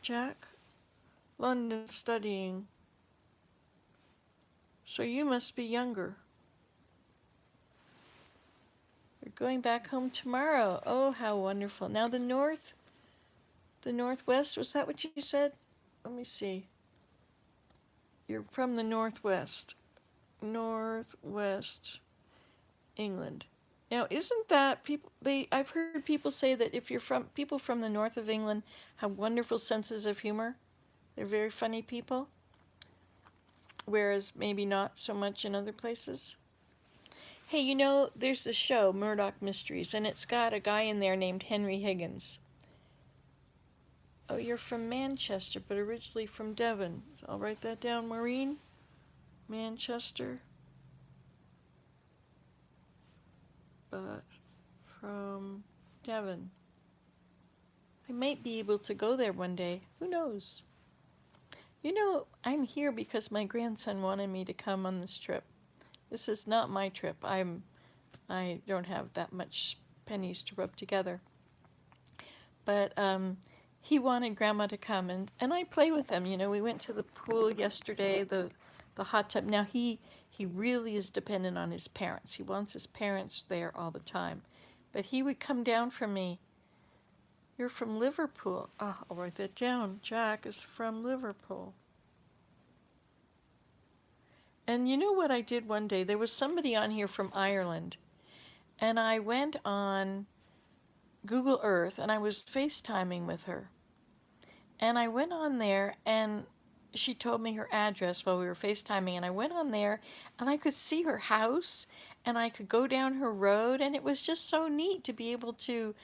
Jack. London studying. So you must be younger. You're going back home tomorrow. Oh, how wonderful. Now the Northwest, was that what you said? Let me see. You're from the Northwest. Northwest England. Now, isn't that I've heard people say that if you're people from the north of England have wonderful senses of humor. They're very funny people. Whereas maybe not so much in other places. Hey, you know, there's this show, Murdoch Mysteries, and it's got a guy in there named Henry Higgins. Oh, you're from Manchester, but originally from Devon. I'll write that down, Maureen. Manchester. But from Devon. I might be able to go there one day. Who knows? You know, I'm here because my grandson wanted me to come on this trip. This is not my trip. I don't have that much pennies to rub together. But he wanted Grandma to come, and I play with him. You know, we went to the pool yesterday, the hot tub. Now he really is dependent on his parents. He wants his parents there all the time. But he would come down for me. You're from Liverpool. Oh, I'll write that down. Jack is from Liverpool. And you know what I did one day? There was somebody on here from Ireland. And I went on Google Earth and I was FaceTiming with her. And I went on there and she told me her address while we were FaceTiming. And I went on there and I could see her house and I could go down her road. And it was just so neat to be able to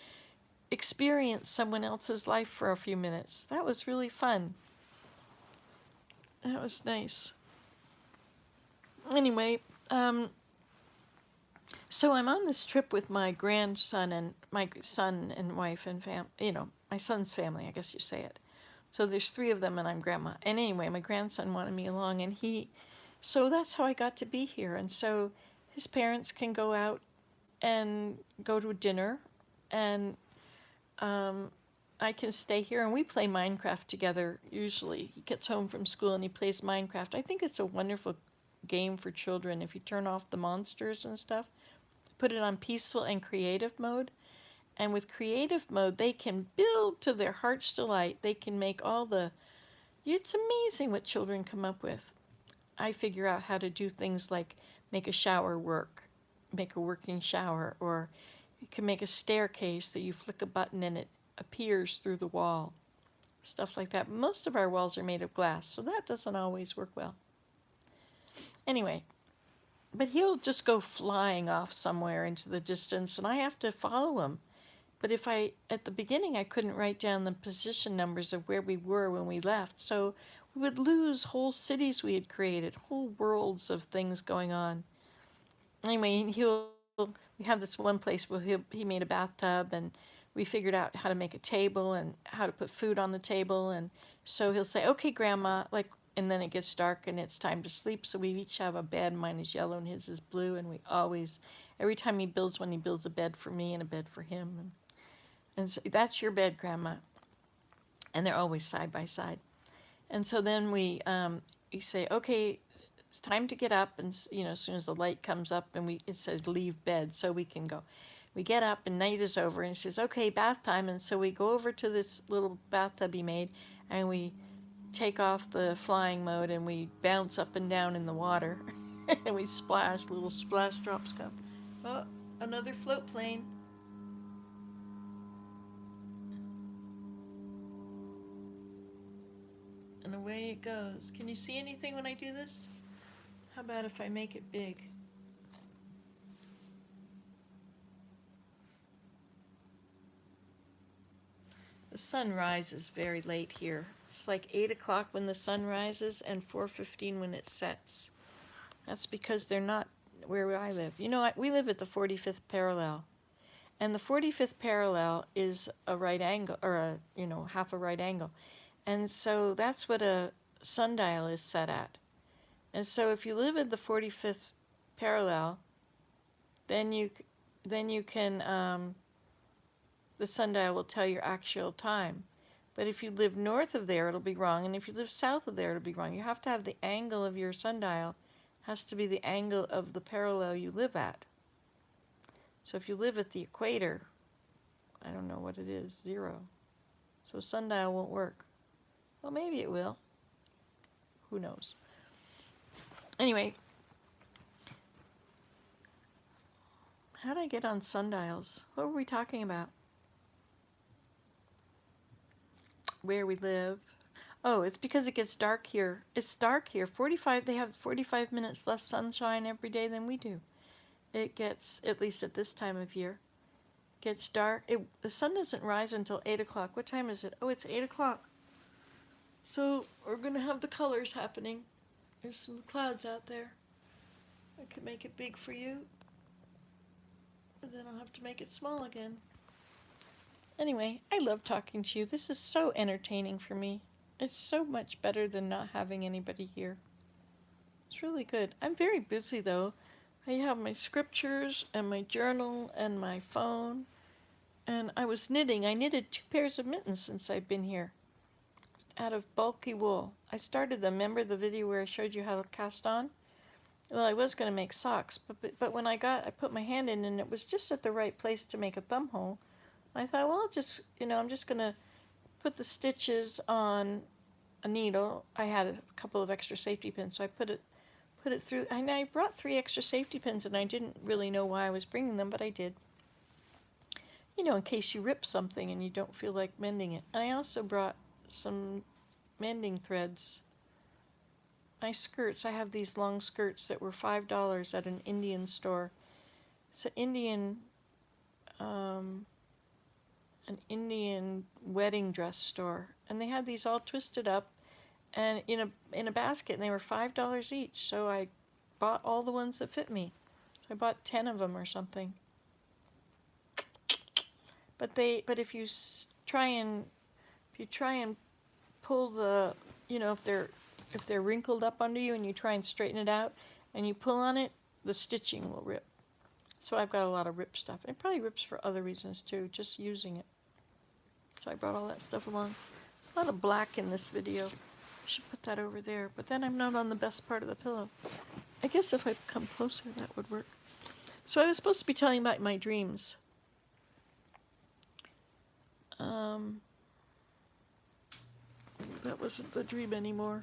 experience someone else's life for a few minutes. That was really fun. That was nice. Anyway, so I'm on this trip with my grandson and my son and wife and my son's family, I guess you say it. So there's 3 of them and I'm grandma. And anyway, my grandson wanted me along and he So that's how I got to be here. And so his parents can go out and go to dinner, and um, I can stay here, and we play Minecraft together usually. He gets home from school and he plays Minecraft. I think it's a wonderful game for children if you turn off the monsters and stuff, put it on peaceful and creative mode. And with creative mode, they can build to their heart's delight. They can make all the. It's amazing what children come up with. I figure out how to do things like make a shower work, make a working shower, or you can make a staircase that you flick a button and it appears through the wall. Stuff like that. Most of our walls are made of glass, so that doesn't always work well. Anyway, but he'll just go flying off somewhere into the distance, and I have to follow him. But at the beginning, I couldn't write down the position numbers of where we were when we left, so we would lose whole cities we had created, whole worlds of things going on. Anyway, we have this one place where he made a bathtub, and we figured out how to make a table and how to put food on the table. And so he'll say, "Okay, Grandma," like, and then it gets dark and it's time to sleep. So we each have a bed. Mine is yellow and his is blue, and we always, every time he builds one, he builds a bed for me and a bed for him. And so that's your bed, Grandma. And they're always side by side. And so then we say, "Okay, it's time to get up," and as soon as the light comes up and it says leave bed, so we can go. We get up and night is over, and he says, "Okay, bath time." And so we go over to this little bathtub he made, and we take off the flying mode and we bounce up and down in the water, and we splash. Little splash drops come. Oh, another float plane. And away it goes. Can you see anything when I do this? How about if I make it big? The sun rises very late here. It's like 8 o'clock when the sun rises and 4:15 when it sets. That's because they're not where I live. We live at the 45th parallel. And the 45th parallel is a right angle, or half a right angle. And so that's what a sundial is set at. And so if you live at the 45th parallel, then you can the sundial will tell your actual time. But if you live north of there, it'll be wrong, and if you live south of there, it'll be wrong. You have to have the angle of your sundial has to be the angle of the parallel you live at. So if you live at the equator, I don't know what it is, 0. So sundial won't work. Well, maybe it will. Who knows? Anyway, how did I get on sundials? What were we talking about? Where we live. Oh, it's because it gets dark here. It's dark here. They have 45 minutes less sunshine every day than we do. It gets, at least at this time of year, gets dark. The sun doesn't rise until 8 o'clock. What time is it? Oh, it's 8 o'clock. So we're going to have the colors happening. There's some clouds out there. I could make it big for you, but then I'll have to make it small again. Anyway, I love talking to you. This is so entertaining for me. It's so much better than not having anybody here. It's really good. I'm very busy though. I have my scriptures and my journal and my phone. And I was knitting. I knitted 2 pairs of mittens since I've been here out of bulky wool. I started them. Remember the video where I showed you how to cast on? Well, I was going to make socks, but when I put my hand in and it was just at the right place to make a thumb hole. I thought, well, I'm just going to put the stitches on a needle. I had a couple of extra safety pins, so I put it through. And I brought 3 extra safety pins, and I didn't really know why I was bringing them, but I did. In case you rip something and you don't feel like mending it. And I also brought some mending threads. My skirts, I have these long skirts that were $5 at an Indian store. It's an Indian wedding dress store, and they had these all twisted up and in a basket, and they were $5 each. So I bought all the ones that fit me. So I bought 10 of them or something. But if you try and pull the, if they're if they're wrinkled up under you and you try and straighten it out and you pull on it, the stitching will rip. So I've got a lot of rip stuff. It probably rips for other reasons too, just using it. So I brought all that stuff along. A lot of black in this video. I should put that over there, but then I'm not on the best part of the pillow. I guess if I come closer, that would work. So I was supposed to be telling about my dreams. That wasn't the dream anymore.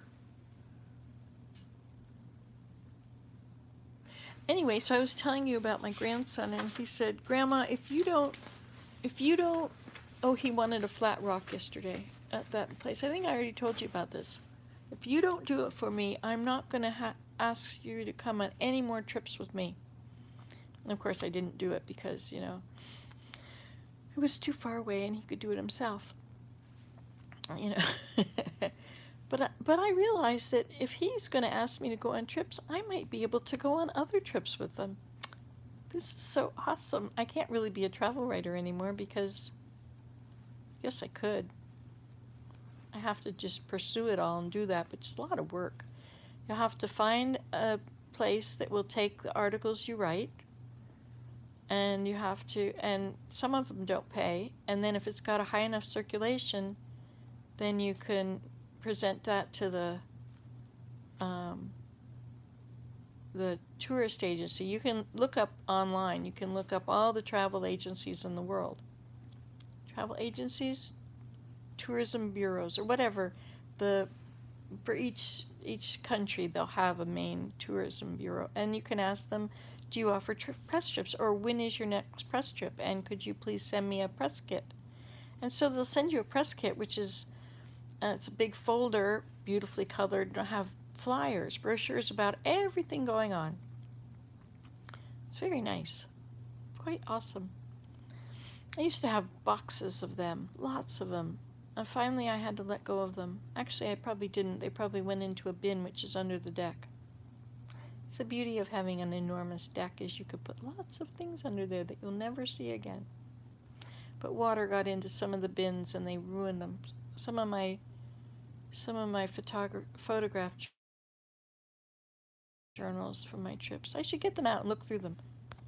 Anyway, so I was telling you about my grandson, and he said, Grandma, if you don't, oh, he wanted a flat rock yesterday at that place. I think I already told you about this. If you don't do it for me, I'm not going to ask you to come on any more trips with me. And of course, I didn't do it because, you know, it was too far away and he could do it himself. You know. But I realized that if he's going to ask me to go on trips, I might be able to go on other trips with them. This is so awesome. I can't really be a travel writer anymore because I guess I could. I have to just pursue it all and do that, which is a lot of work. You have to find a place that will take the articles you write, and you have to, and some of them don't pay, and then if it's got a high enough circulation, then you can present that to the tourist agency. You can look up online, you can look up all the travel agencies in the world. Travel agencies, tourism bureaus, or whatever. For each country, they'll have a main tourism bureau, and you can ask them, do you offer press trips, or when is your next press trip, and could you please send me a press kit? And so they'll send you a press kit, which is it's a big folder, beautifully colored, and it'll have flyers, brochures about everything going on. It's very nice, quite awesome. I used to have boxes of them, lots of them. And finally I had to let go of them. Actually, I probably didn't. They probably went into a bin, which is under the deck. It's the beauty of having an enormous deck is you could put lots of things under there that you'll never see again. But water got into some of the bins and they ruined them. Some of my photograph journals from my trips. I should get them out and look through them.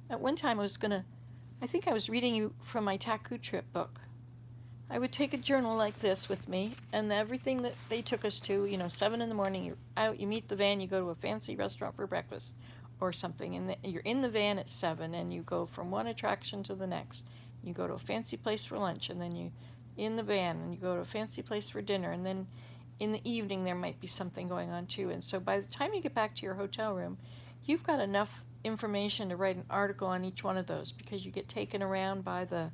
At one time I think I was reading you from my Taku trip book. I would take a journal like this with me, and everything that they took us to, 7 in the morning, you're out, you meet the van, you go to a fancy restaurant for breakfast or something, and you're in the van at 7, and you go from one attraction to the next. You go to a fancy place for lunch, and then you in the van, and you go to a fancy place for dinner, and then in the evening there might be something going on too. And so by the time you get back to your hotel room, you've got enough information to write an article on each one of those, because you get taken around by the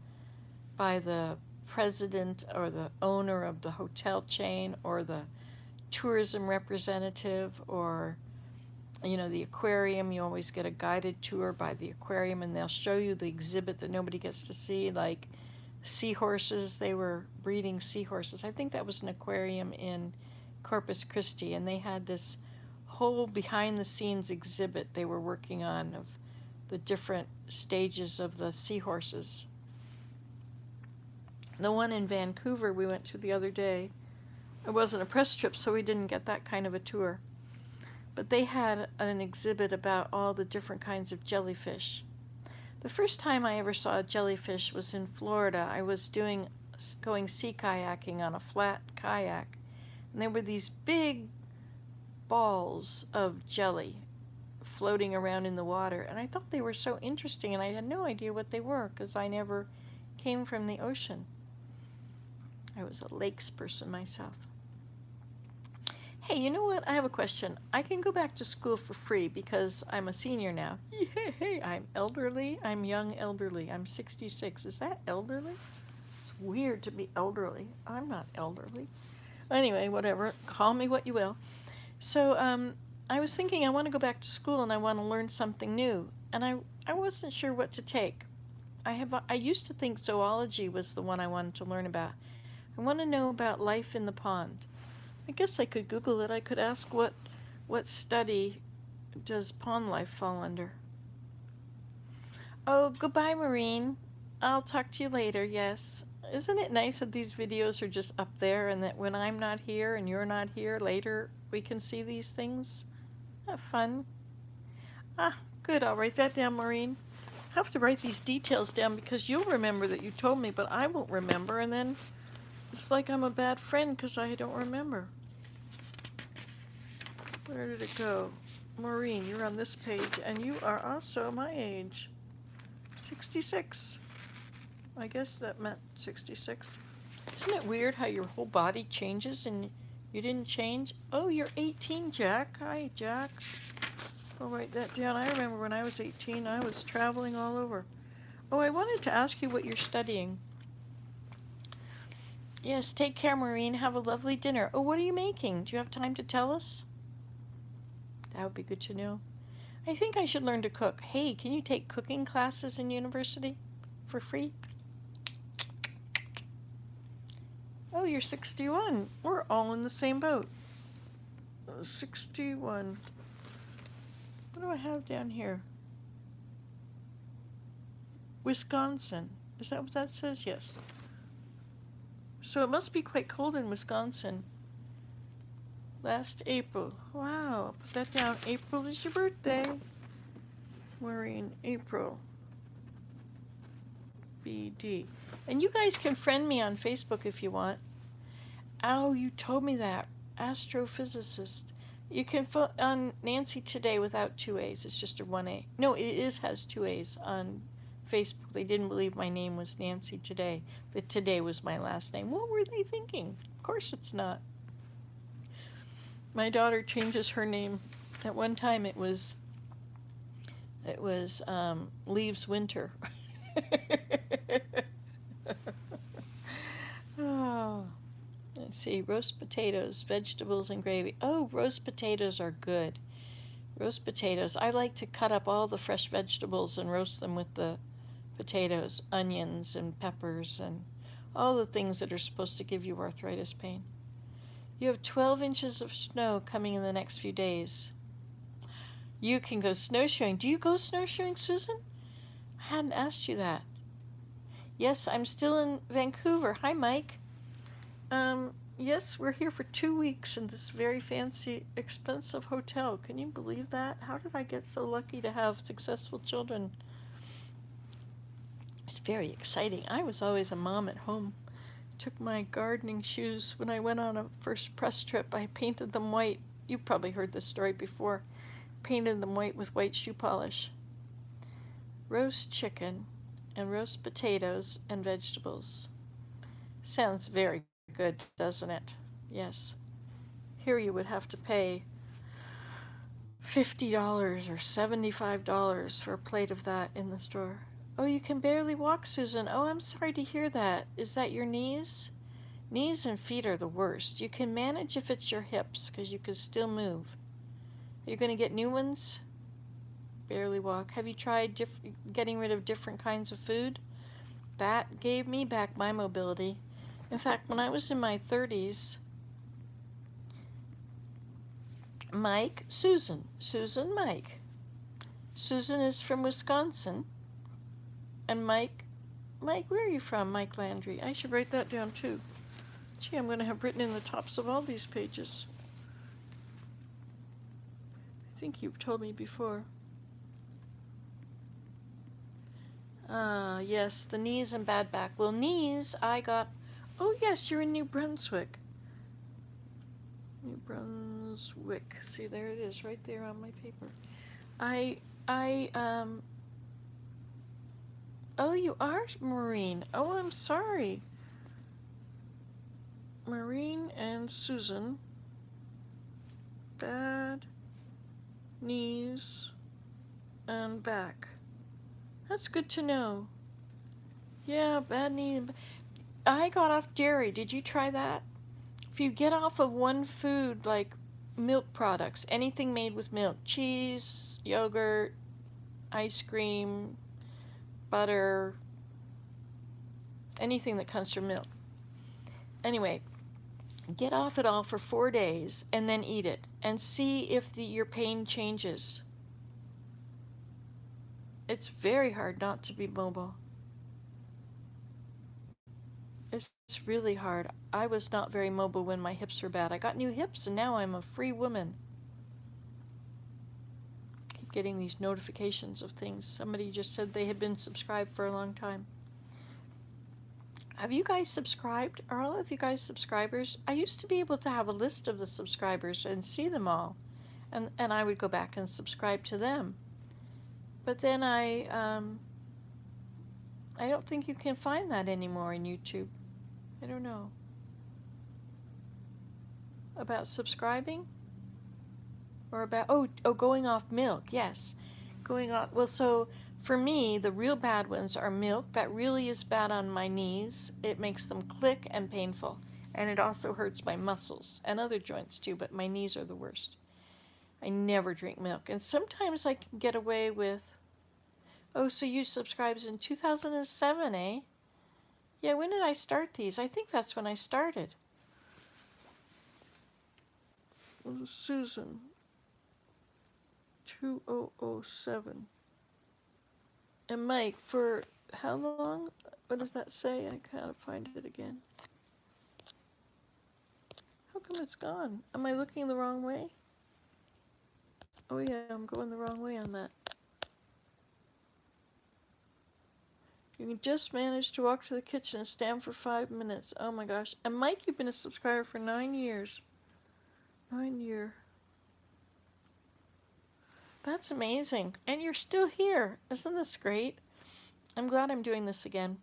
president or the owner of the hotel chain or the tourism representative, or the aquarium. You always get a guided tour by the aquarium, and they'll show you the exhibit that nobody gets to see, like seahorses. They were breeding seahorses. I think that was an aquarium in Corpus Christi, and they had this whole behind the scenes exhibit they were working on of the different stages of the seahorses. The one in Vancouver we went to the other day, it wasn't a press trip, so we didn't get that kind of a tour, but they had an exhibit about all the different kinds of jellyfish. The first time I ever saw a jellyfish was in Florida. I was going sea kayaking on a flat kayak, and there were these big balls of jelly floating around in the water, and I thought they were so interesting, and I had no idea what they were because I never came from the ocean. I was a lakes person myself. Hey, you know what? I have a question. I can go back to school for free because I'm a senior now. Yay! I'm elderly. I'm young elderly. I'm 66. Is that elderly? It's weird to be elderly. I'm not elderly. Anyway, whatever. Call me what you will. So I was thinking I want to go back to school and I want to learn something new. And I wasn't sure what to take. I used to think zoology was the one I wanted to learn about. I want to know about life in the pond. I guess I could Google it. I could ask what study does pond life fall under. Oh, goodbye, Maureen. I'll talk to you later, yes. Isn't it nice that these videos are just up there and that when I'm not here and you're not here later, we can see these things? Isn't that fun? Ah, good. I'll write that down, Maureen. I have to write these details down because you'll remember that you told me, but I won't remember, and then it's like I'm a bad friend because I don't remember. Where did it go? Maureen, you're on this page, and you are also my age. 66. I guess that meant 66. Isn't it weird how your whole body changes and you didn't change? Oh, you're 18, Jack. Hi, Jack. I'll write that down. I remember when I was 18, I was traveling all over. Oh, I wanted to ask you what you're studying. Yes, take care, Maureen. Have a lovely dinner. Oh, what are you making? Do you have time to tell us? That would be good to know. I think I should learn to cook. Hey, can you take cooking classes in university for free? Oh, you're 61. We're all in the same boat. 61. What do I have down here? Wisconsin. Is that what that says? Yes. So it must be quite cold in Wisconsin. Last April. Wow, I'll put that down. April is your birthday. We're in April. BD. And you guys can friend me on Facebook if you want. Oh, you told me that. Astrophysicist. You can phone on Nancy Today without two A's. It's just a one A. No, it has two A's on Facebook. They didn't believe my name was Nancy Today. That Today was my last name. What were they thinking? Of course it's not. My daughter changes her name. At one time it was Leaves Winter. Oh. Let's see, roast potatoes, vegetables, and gravy. Oh, roast potatoes are good. Roast potatoes. I like to cut up all the fresh vegetables and roast them with the potatoes, onions, and peppers, and all the things that are supposed to give you arthritis pain. You have 12 inches of snow coming in the next few days. You can go snowshoeing. Do you go snowshoeing, Susan? I hadn't asked you that. Yes, I'm still in Vancouver. Hi, Mike. Yes, we're here for 2 weeks in this very fancy, expensive hotel. Can you believe that? How did I get so lucky to have successful children? It's very exciting. I was always a mom at home. Took my gardening shoes when I went on a first press trip. I painted them white. You probably heard this story before. Painted them white with white shoe polish. Roast chicken and roast potatoes and vegetables. Sounds very good, doesn't it? Yes. Here you would have to pay $50 or $75 for a plate of that in the store. Oh, you can barely walk, Susan. Oh, I'm sorry to hear that. Is that your knees? Knees and feet are the worst. You can manage if it's your hips, because you can still move. Are you going to get new ones? Barely walk. Have you tried getting rid of different kinds of food? That gave me back my mobility. In fact, when I was in my 30s, Mike, Susan, Mike. Susan is from Wisconsin. And Mike, where are you from, Mike Landry? I should write that down too. Gee, I'm going to have written in the tops of all these pages. I think you've told me before. Yes, the knees and bad back. Well, knees, I got... Oh, yes, you're in New Brunswick. New Brunswick. See, there it is, right there on my paper. Oh, you are Maureen. Oh, I'm sorry. Maureen and Susan. Bad knees and back. That's good to know. Yeah, bad knee. I got off dairy. Did you try that? If you get off of one food, like milk products, anything made with milk, cheese, yogurt, ice cream, butter, anything that comes from milk. Anyway, get off it all for 4 days and then eat it and see if your pain changes. It's very hard not to be mobile. It's really hard. I was not very mobile when my hips were bad. I got new hips and now I'm a free woman. Keep getting these notifications of things. Somebody just said they had been subscribed for a long time. Have you guys subscribed? Are all of you guys subscribers? I used to be able to have a list of the subscribers and see them all. And I would go back and subscribe to them. But then I don't think you can find that anymore in YouTube. I don't know. About subscribing? Or about, going off milk, yes. Going off, well, so for me, the real bad ones are milk. That really is bad on my knees. It makes them click and painful. And it also hurts my muscles and other joints too, but my knees are the worst. I never drink milk. And sometimes I can get away with, oh, so you subscribed in 2007, eh? Yeah, when did I start these? I think that's when I started. Susan, 2007. And Mike, for how long? What does that say? I gotta find it again. How come it's gone? Am I looking the wrong way? Oh yeah, I'm going the wrong way on that. You can just manage to walk to the kitchen and stand for 5 minutes. Oh my gosh. And Mike, you've been a subscriber for 9 years. 9 year. That's amazing. And you're still here. Isn't this great? I'm glad I'm doing this again.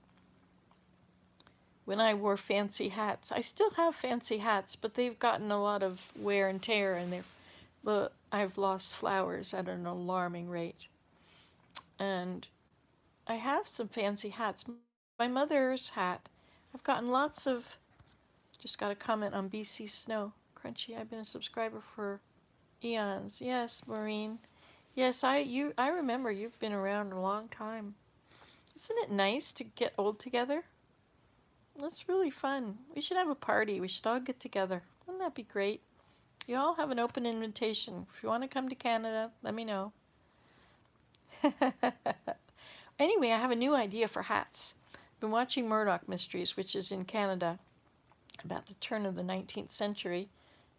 When I wore fancy hats. I still have fancy hats, but they've gotten a lot of wear and tear, and I've lost flowers at an alarming rate. And I have some fancy hats. My mother's hat. I've gotten lots of. Just got a comment on BC Snow. Crunchy, I've been a subscriber for eons. Yes, Maureen. Yes, I remember you've been around a long time. Isn't it nice to get old together? That's really fun. We should have a party. We should all get together. Wouldn't that be great? You all have an open invitation. If you want to come to Canada, let me know. Anyway, I have a new idea for hats. I've been watching Murdoch Mysteries, which is in Canada, about the turn of the 19th century,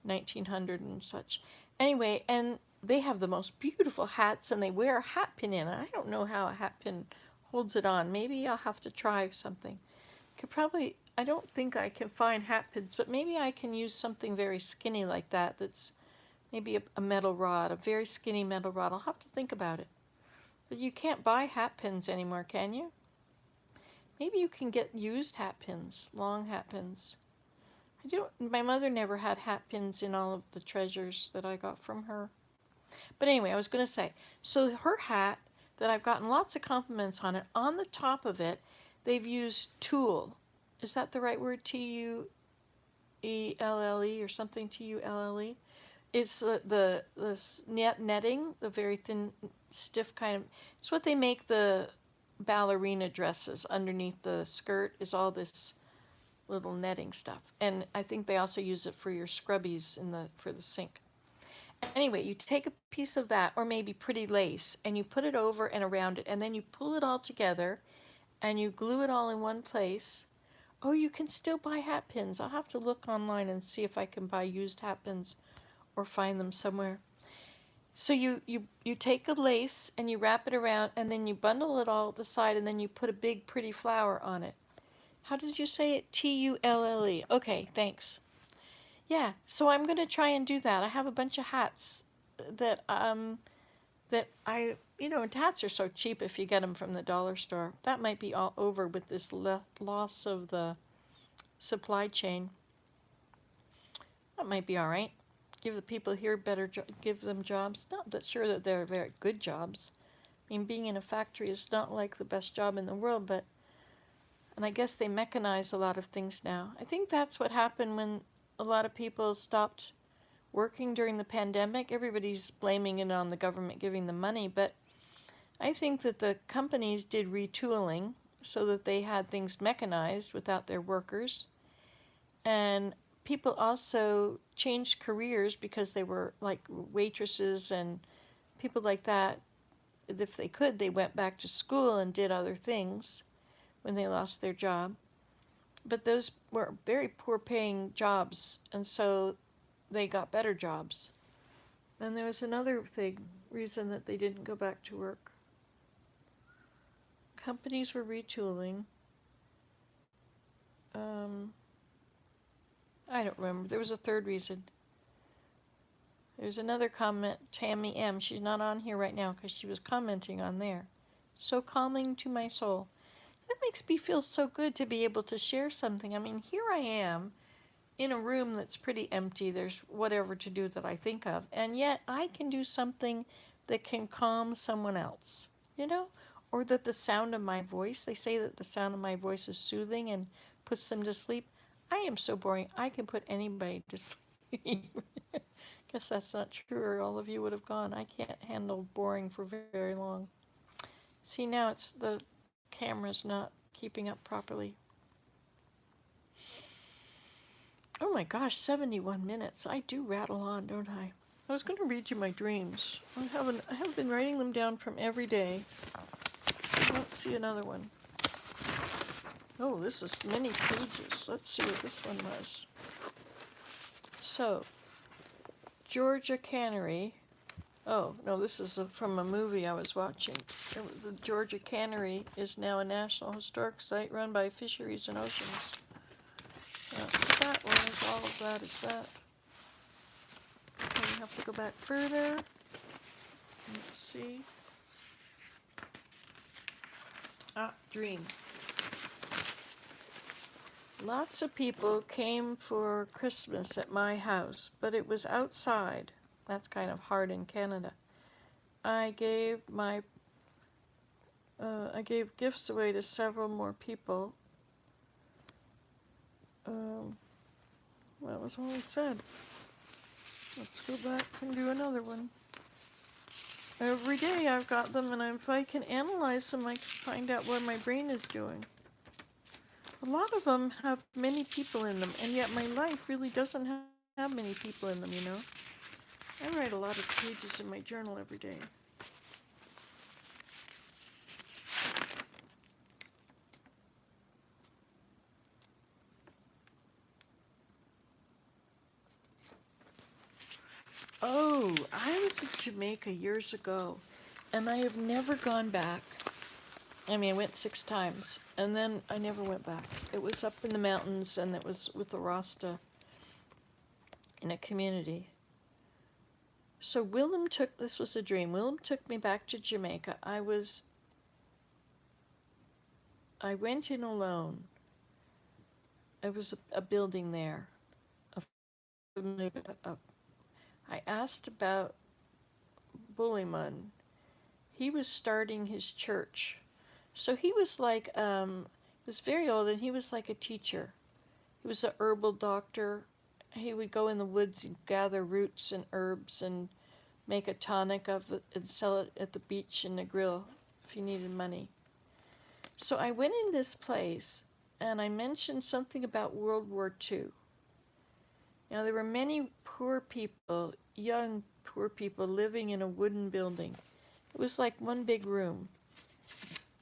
1900 and such. Anyway, and they have the most beautiful hats, and they wear a hat pin in it. I don't know how a hat pin holds it on. Maybe I'll have to try something. I don't think I can find hat pins, but maybe I can use something very skinny like that. That's maybe a metal rod, a very skinny metal rod. I'll have to think about it. But you can't buy hat pins anymore, can you? Maybe you can get used hat pins, long hat pins. My mother never had hat pins in all of the treasures that I got from her. But anyway, I was going to say, so her hat that I've gotten lots of compliments on it, on the top of it, they've used tulle. Is that the right word? Tuelle or something? Tulle? It's the netting, the very thin, stiff kind of. It's what they make the ballerina dresses. Underneath the skirt is all this little netting stuff, and I think they also use it for your scrubbies for the sink. Anyway, you take a piece of that, or maybe pretty lace, and you put it over and around it, and then you pull it all together, and you glue it all in one place. Oh, you can still buy hat pins. I'll have to look online and see if I can buy used hat pins or find them somewhere. So you take a lace and you wrap it around, and then you bundle it all at the side, and then you put a big pretty flower on it. How did you say it? Tulle. Okay, thanks. Yeah, so I'm going to try and do that. I have a bunch of hats that hats are so cheap if you get them from the dollar store. That might be all over with this loss of the supply chain. That might be all right. Give the people here give them jobs. Not that sure that they're very good jobs. I mean, being in a factory is not like the best job in the world, and I guess they mechanize a lot of things now. I think that's what happened when a lot of people stopped working during the pandemic. Everybody's blaming it on the government giving them money, but I think that the companies did retooling so that they had things mechanized without their workers. And people also changed careers because they were like waitresses and people like that. If they could, they went back to school and did other things when they lost their job. but those were very poor paying jobs, and so they got better jobs. And there was another reason that they didn't go back to work. Companies were retooling. Um, I don't remember. There was a third reason. There's another comment, Tammy M. She's not on here right now because she was commenting on there. So calming to my soul. That makes me feel so good to be able to share something. I mean, here I am in a room that's pretty empty. There's whatever to do that I think of. And yet I can do something that can calm someone else, you know? Or that the sound of my voice, they say that the sound of my voice is soothing and puts them to sleep. I am so boring. I can put anybody to sleep. Guess that's not true, or all of you would have gone. I can't handle boring for very long. See, now it's the camera's not keeping up properly. Oh my gosh, 71 minutes. I do rattle on, don't I? I was going to read you my dreams. I have been writing them down from every day. Let's see another one. Oh, this is many pages. Let's see what this one was. So, Georgia Cannery. Oh, no, this is from a movie I was watching. The Georgia Cannery is now a National Historic Site run by Fisheries and Oceans. That one is all of that is that. Okay, we have to go back further. Let's see. Dream. Lots of people came for Christmas at my house, but it was outside. That's kind of hard in Canada. I gave gifts away to several more people. That was all I said. Let's go back and do another one. Every day I've got them, and if I can analyze them, I can find out what my brain is doing. A lot of them have many people in them, and yet my life really doesn't have many people in them, you know? I write a lot of pages in my journal every day. Oh, I was in Jamaica years ago, and I have never gone back. I mean, I went 6 times, and then I never went back. It was up in the mountains, and it was with the Rasta in a community. So this was a dream. Willem took me back to Jamaica. I went in alone. There was a building there. I asked about Bullymun. He was starting his church. So he was like, he was very old, and he was like a teacher. He was a herbal doctor. He would go in the woods and gather roots and herbs and make a tonic of it and sell it at the beach in a grill if he needed money. So I went in this place, and I mentioned something about World War II. Now, there were many poor people, young poor people, living in a wooden building. It was like one big room.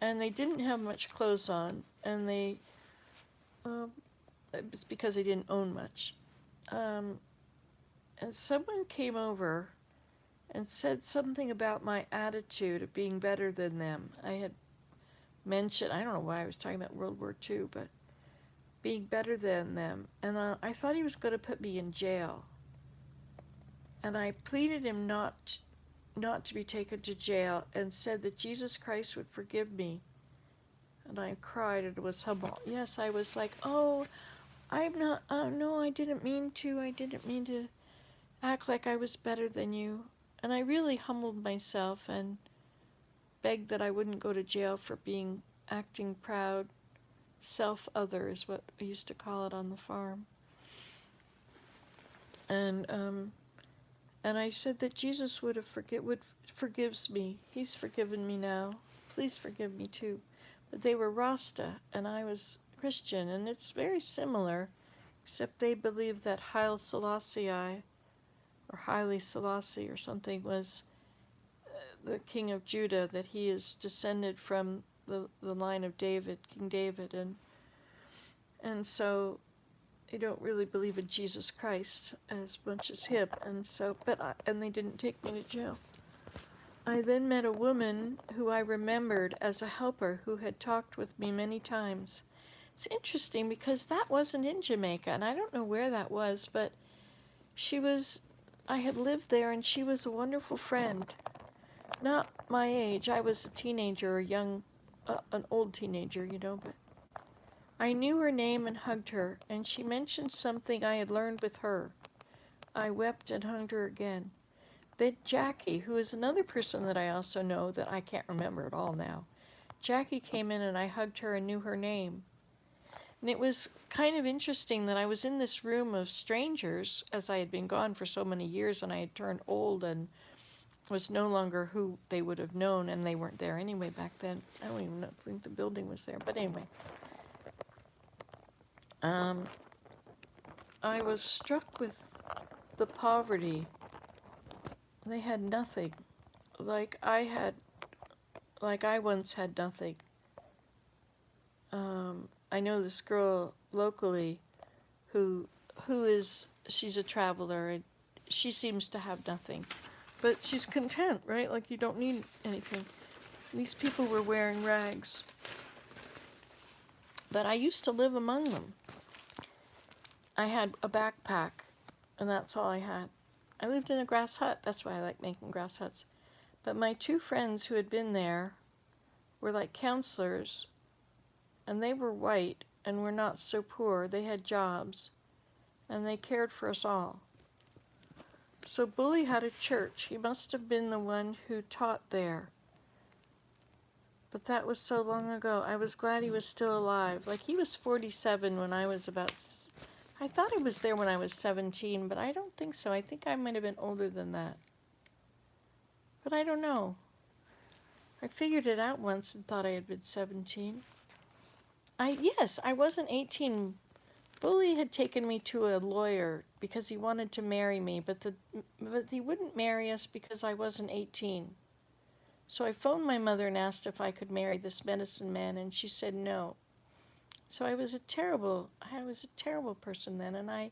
And they didn't have much clothes on, and it was because they didn't own much. And someone came over and said something about my attitude of being better than them. I had mentioned, I don't know why I was talking about World War II, but being better than them. And I thought he was going to put me in jail. And I pleaded him not to be taken to jail, and said that Jesus Christ would forgive me. And I cried, and it was humble. Yes, I was like, oh, I'm not, no, I didn't mean to act like I was better than you. And I really humbled myself and begged that I wouldn't go to jail for acting proud. Self-other is what we used to call it on the farm. And I said that Jesus forgives me. He's forgiven me now. Please forgive me too. But they were Rasta, and I was Christian, and it's very similar, except they believed that Haile Selassie, or Haile Selassie or something, was the king of Judah, that he is descended from the line of David, King David, and And so they don't really believe in Jesus Christ as much as him. And so, and they didn't take me to jail. I then met a woman who I remembered as a helper who had talked with me many times. It's interesting because that wasn't in Jamaica, and I don't know where that was, but she was, I had lived there, and she was a wonderful friend. Not my age. I was a teenager, or an old teenager, but I knew her name and hugged her, and she mentioned something I had learned with her. I wept and hugged her again. Then Jackie, who is another person that I also know that I can't remember at all now, Jackie came in and I hugged her and knew her name. And it was kind of interesting that I was in this room of strangers, as I had been gone for so many years and I had turned old and was no longer who they would have known, and they weren't there anyway back then. I don't even think the building was there, but anyway. I was struck with the poverty. They had nothing, like I once had nothing. I know this girl locally she's a traveler, and she seems to have nothing, but she's content, right? Like, you don't need anything. These people were wearing rags, but I used to live among them. I had a backpack, and that's all I had. I lived in a grass hut. That's why I like making grass huts. But my two friends who had been there were like counselors, and they were white and were not so poor. They had jobs, and they cared for us all. So Bully had a church. He must have been the one who taught there. But that was so long ago. I was glad he was still alive. Like, he was 47 when I was I thought he was there when I was 17, but I don't think so. I think I might have been older than that. But I don't know. I figured it out once and thought I had been 17. Yes, I wasn't 18. Bully had taken me to a lawyer because he wanted to marry me, but he wouldn't marry us because I wasn't 18. So I phoned my mother and asked if I could marry this medicine man, and she said no. So I was a terrible person then, and I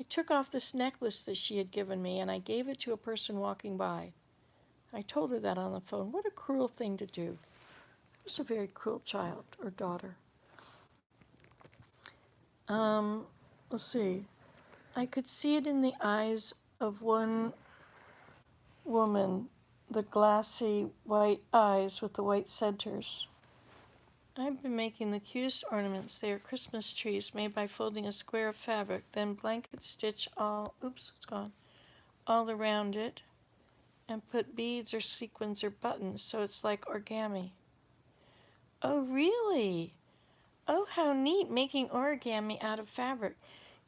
took off this necklace that she had given me, and I gave it to a person walking by. I told her that on the phone. What a cruel thing to do. I was a very cruel child or daughter. Let's see. I could see it in the eyes of one woman, the glassy white eyes with the white centers. I've been making the cutest ornaments. They are Christmas trees made by folding a square of fabric, then blanket stitch all around it, and put beads or sequins or buttons, so it's like origami. Oh, really? Oh, how neat, making origami out of fabric.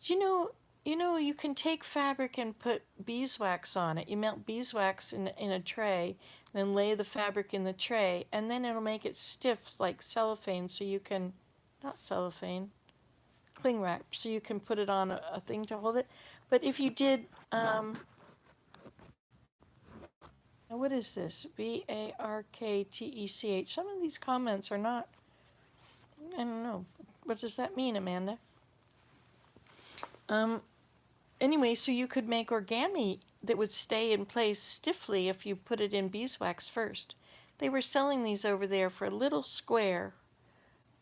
You can take fabric and put beeswax on it. You melt beeswax in a tray, then lay the fabric in the tray, and then it'll make it stiff like cellophane, so you can, not cellophane, cling wrap, so you can put it on a thing to hold it. But if you did, what is this? Barktech. Some of these comments are not, I don't know. What does that mean, Amanda? Anyway, so you could make origami that would stay in place stiffly if you put it in beeswax first. They were selling these over there for a little square,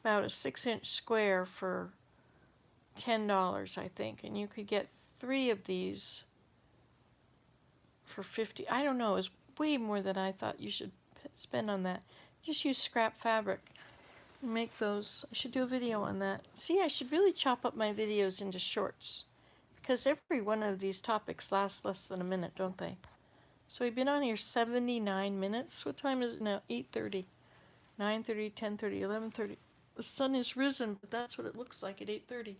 about a 6-inch square, for $10, I think. And you could get 3 of these for $50. I don't know, it was way more than I thought you should spend on that. Just use scrap fabric. Make those. I should do a video on that. See, I should really chop up my videos into shorts, because every one of these topics lasts less than a minute, don't they? So we've been on here 79 minutes. What time is it now? 8:30, 9:30, 10:30, 11:30. The sun has risen, but that's what it looks like at 8:30.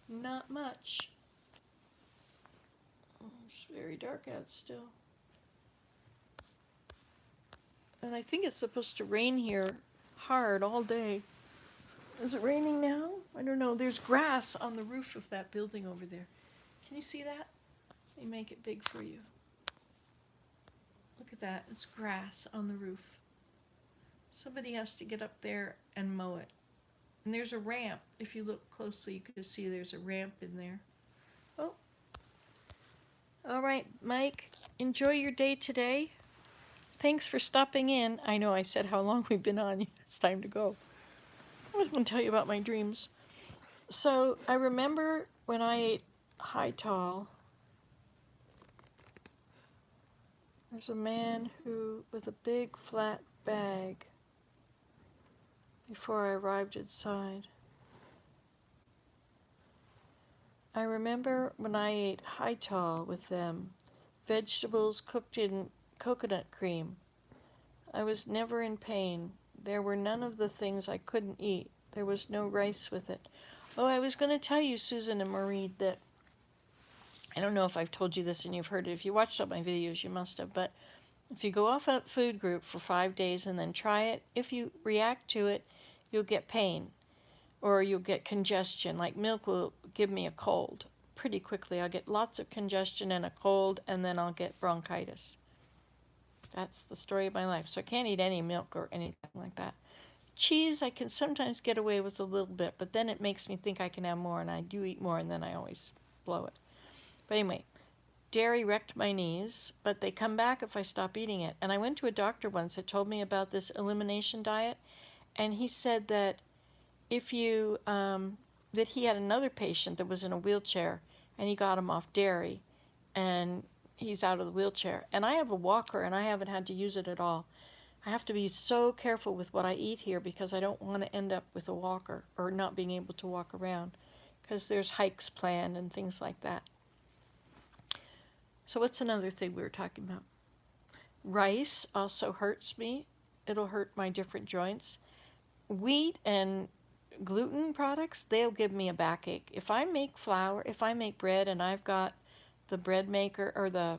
Not much. It's very dark out still. And I think it's supposed to rain here hard all day. Is it raining now? I don't know. There's grass on the roof of that building over there. Can you see that? Let me make it big for you. Look at that. It's grass on the roof. Somebody has to get up there and mow it. And there's a ramp. If you look closely, you can see there's a ramp in there. Oh, all right, Mike, enjoy your day today. Thanks for stopping in. I know I said how long we've been on. It's time to go. I was going to tell you about my dreams. So I remember when I ate high tall, there's a man who, with a big flat bag, before I arrived inside. I remember when I ate high tall with them, vegetables cooked in coconut cream. I was never in pain. There were none of the things I couldn't eat. There was no rice with it. Oh, I was going to tell you, Susan and Marie, that I don't know if I've told you this and you've heard it. If you watched all my videos, you must have. But if you go off a food group for 5 days and then try it, if you react to it, you'll get pain or you'll get congestion. Like milk will give me a cold pretty quickly. I'll get lots of congestion and a cold, and then I'll get bronchitis. That's the story of my life. So I can't eat any milk or anything like that. Cheese, I can sometimes get away with a little bit, but then it makes me think I can have more, and I do eat more, and then I always blow it. But anyway, dairy wrecked my knees, but they come back if I stop eating it. And I went to a doctor once that told me about this elimination diet, and he said that if you, that he had another patient that was in a wheelchair, and he got him off dairy, and he's out of the wheelchair. And I have a walker, and I haven't had to use it at all. I have to be so careful with what I eat here because I don't want to end up with a walker or not being able to walk around because there's hikes planned and things like that. So what's another thing we were talking about? Rice also hurts me. It'll hurt my different joints. Wheat and gluten products, they'll give me a backache. If I make flour, if I make bread and I've got the bread maker or the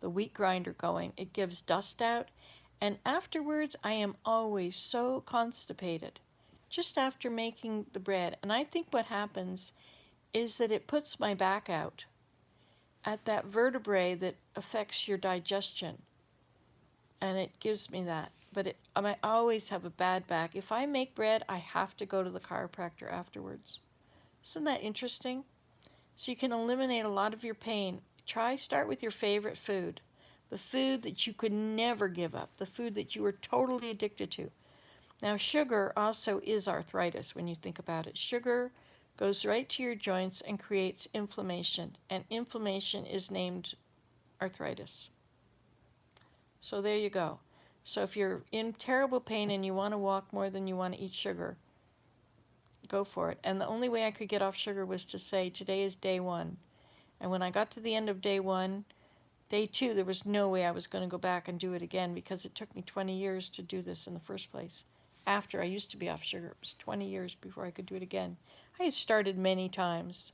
wheat grinder going, it gives dust out. And afterwards, I am always so constipated just after making the bread. And I think what happens is that it puts my back out at that vertebrae that affects your digestion. And it gives me that. But I always have a bad back. If I make bread, I have to go to the chiropractor afterwards. Isn't that interesting? So you can eliminate a lot of your pain. Start with your favorite food. The food that you could never give up. The food that you were totally addicted to. Now, sugar also is arthritis when you think about it. Sugar goes right to your joints and creates inflammation. And inflammation is named arthritis. So there you go. So if you're in terrible pain and you want to walk more than you want to eat sugar, go for it. And the only way I could get off sugar was to say, today is day 1. And when I got to the end of day 1, day 2, there was no way I was going to go back and do it again because it took me 20 years to do this in the first place. After I used to be off sugar, it was 20 years before I could do it again. I had started many times.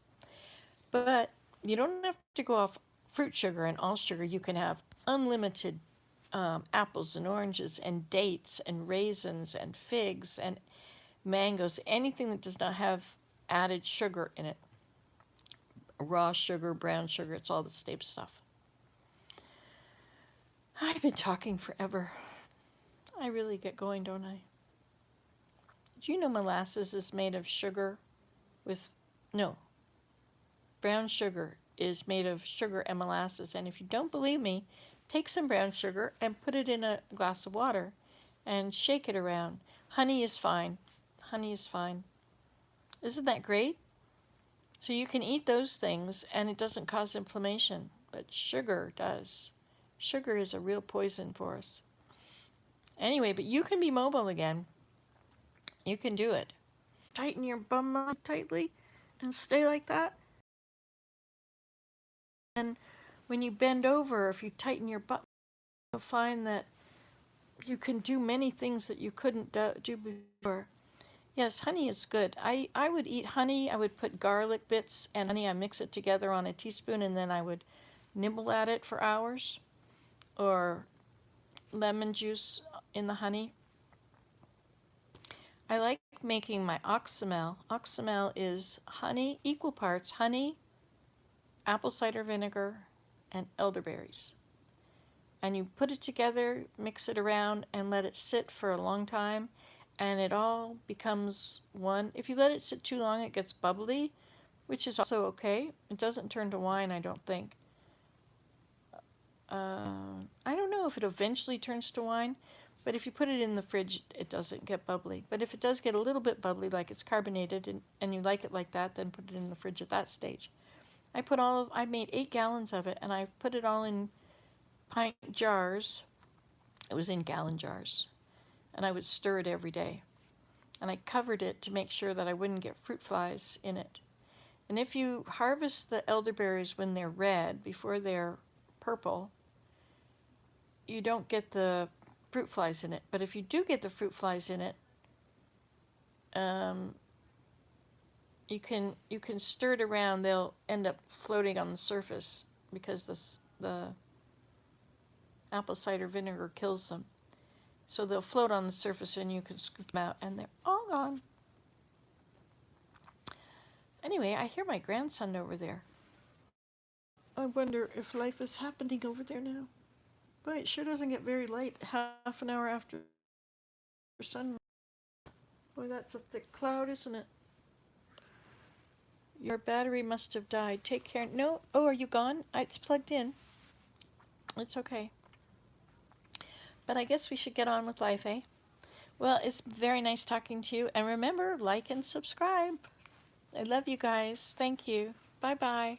But you don't have to go off fruit sugar and all sugar. You can have unlimited apples and oranges and dates and raisins and figs and mangoes, anything that does not have added sugar in it. Raw sugar, brown sugar, it's all the same stuff. I've been talking forever. I really get going, don't I? Do you know molasses is made of sugar with, no, brown sugar is made of sugar and molasses. And if you don't believe me, take some brown sugar and put it in a glass of water and shake it around. Honey is fine. Honey is fine. Isn't that great? So you can eat those things and it doesn't cause inflammation, but sugar does. Sugar is a real poison for us. Anyway, but you can be mobile again. You can do it. Tighten your bum really tightly and stay like that. And when you bend over, if you tighten your butt, you'll find that you can do many things that you couldn't do before. Yes, honey is good. I would eat honey. I would put garlic bits and honey. I mix it together on a teaspoon, and then I would nibble at it for hours. Or lemon juice in the honey. I like making my oxymel. Oxymel is honey, equal parts honey, apple cider vinegar, and elderberries. And you put it together, mix it around, and let it sit for a long time. and it all becomes one. If you let it sit too long, it gets bubbly, which is also okay. It doesn't turn to wine, I don't think. I don't know if it eventually turns to wine, but if you put it in the fridge, it doesn't get bubbly. But if it does get a little bit bubbly, like it's carbonated, and you like it like that, then put it in the fridge at that stage. I made 8 gallons of it, and I put it all in pint jars. It was in gallon jars, and I would stir it every day. And I covered it to make sure that I wouldn't get fruit flies in it. And if you harvest the elderberries when they're red, before they're purple, you don't get the fruit flies in it. But if you do get the fruit flies in it, you can stir it around. They'll end up floating on the surface because the apple cider vinegar kills them. So they'll float on the surface and you can scoop them out and they're all gone. Anyway, I hear my grandson over there. I wonder if life is happening over there now. But it sure doesn't get very light half an hour after sunrise. Boy, that's a thick cloud, isn't it? Your battery must have died. Take care. No. Oh, are you gone? It's plugged in. It's okay. But I guess we should get on with life, eh? Well, it's very nice talking to you. And remember, like and subscribe. I love you guys. Thank you. Bye-bye.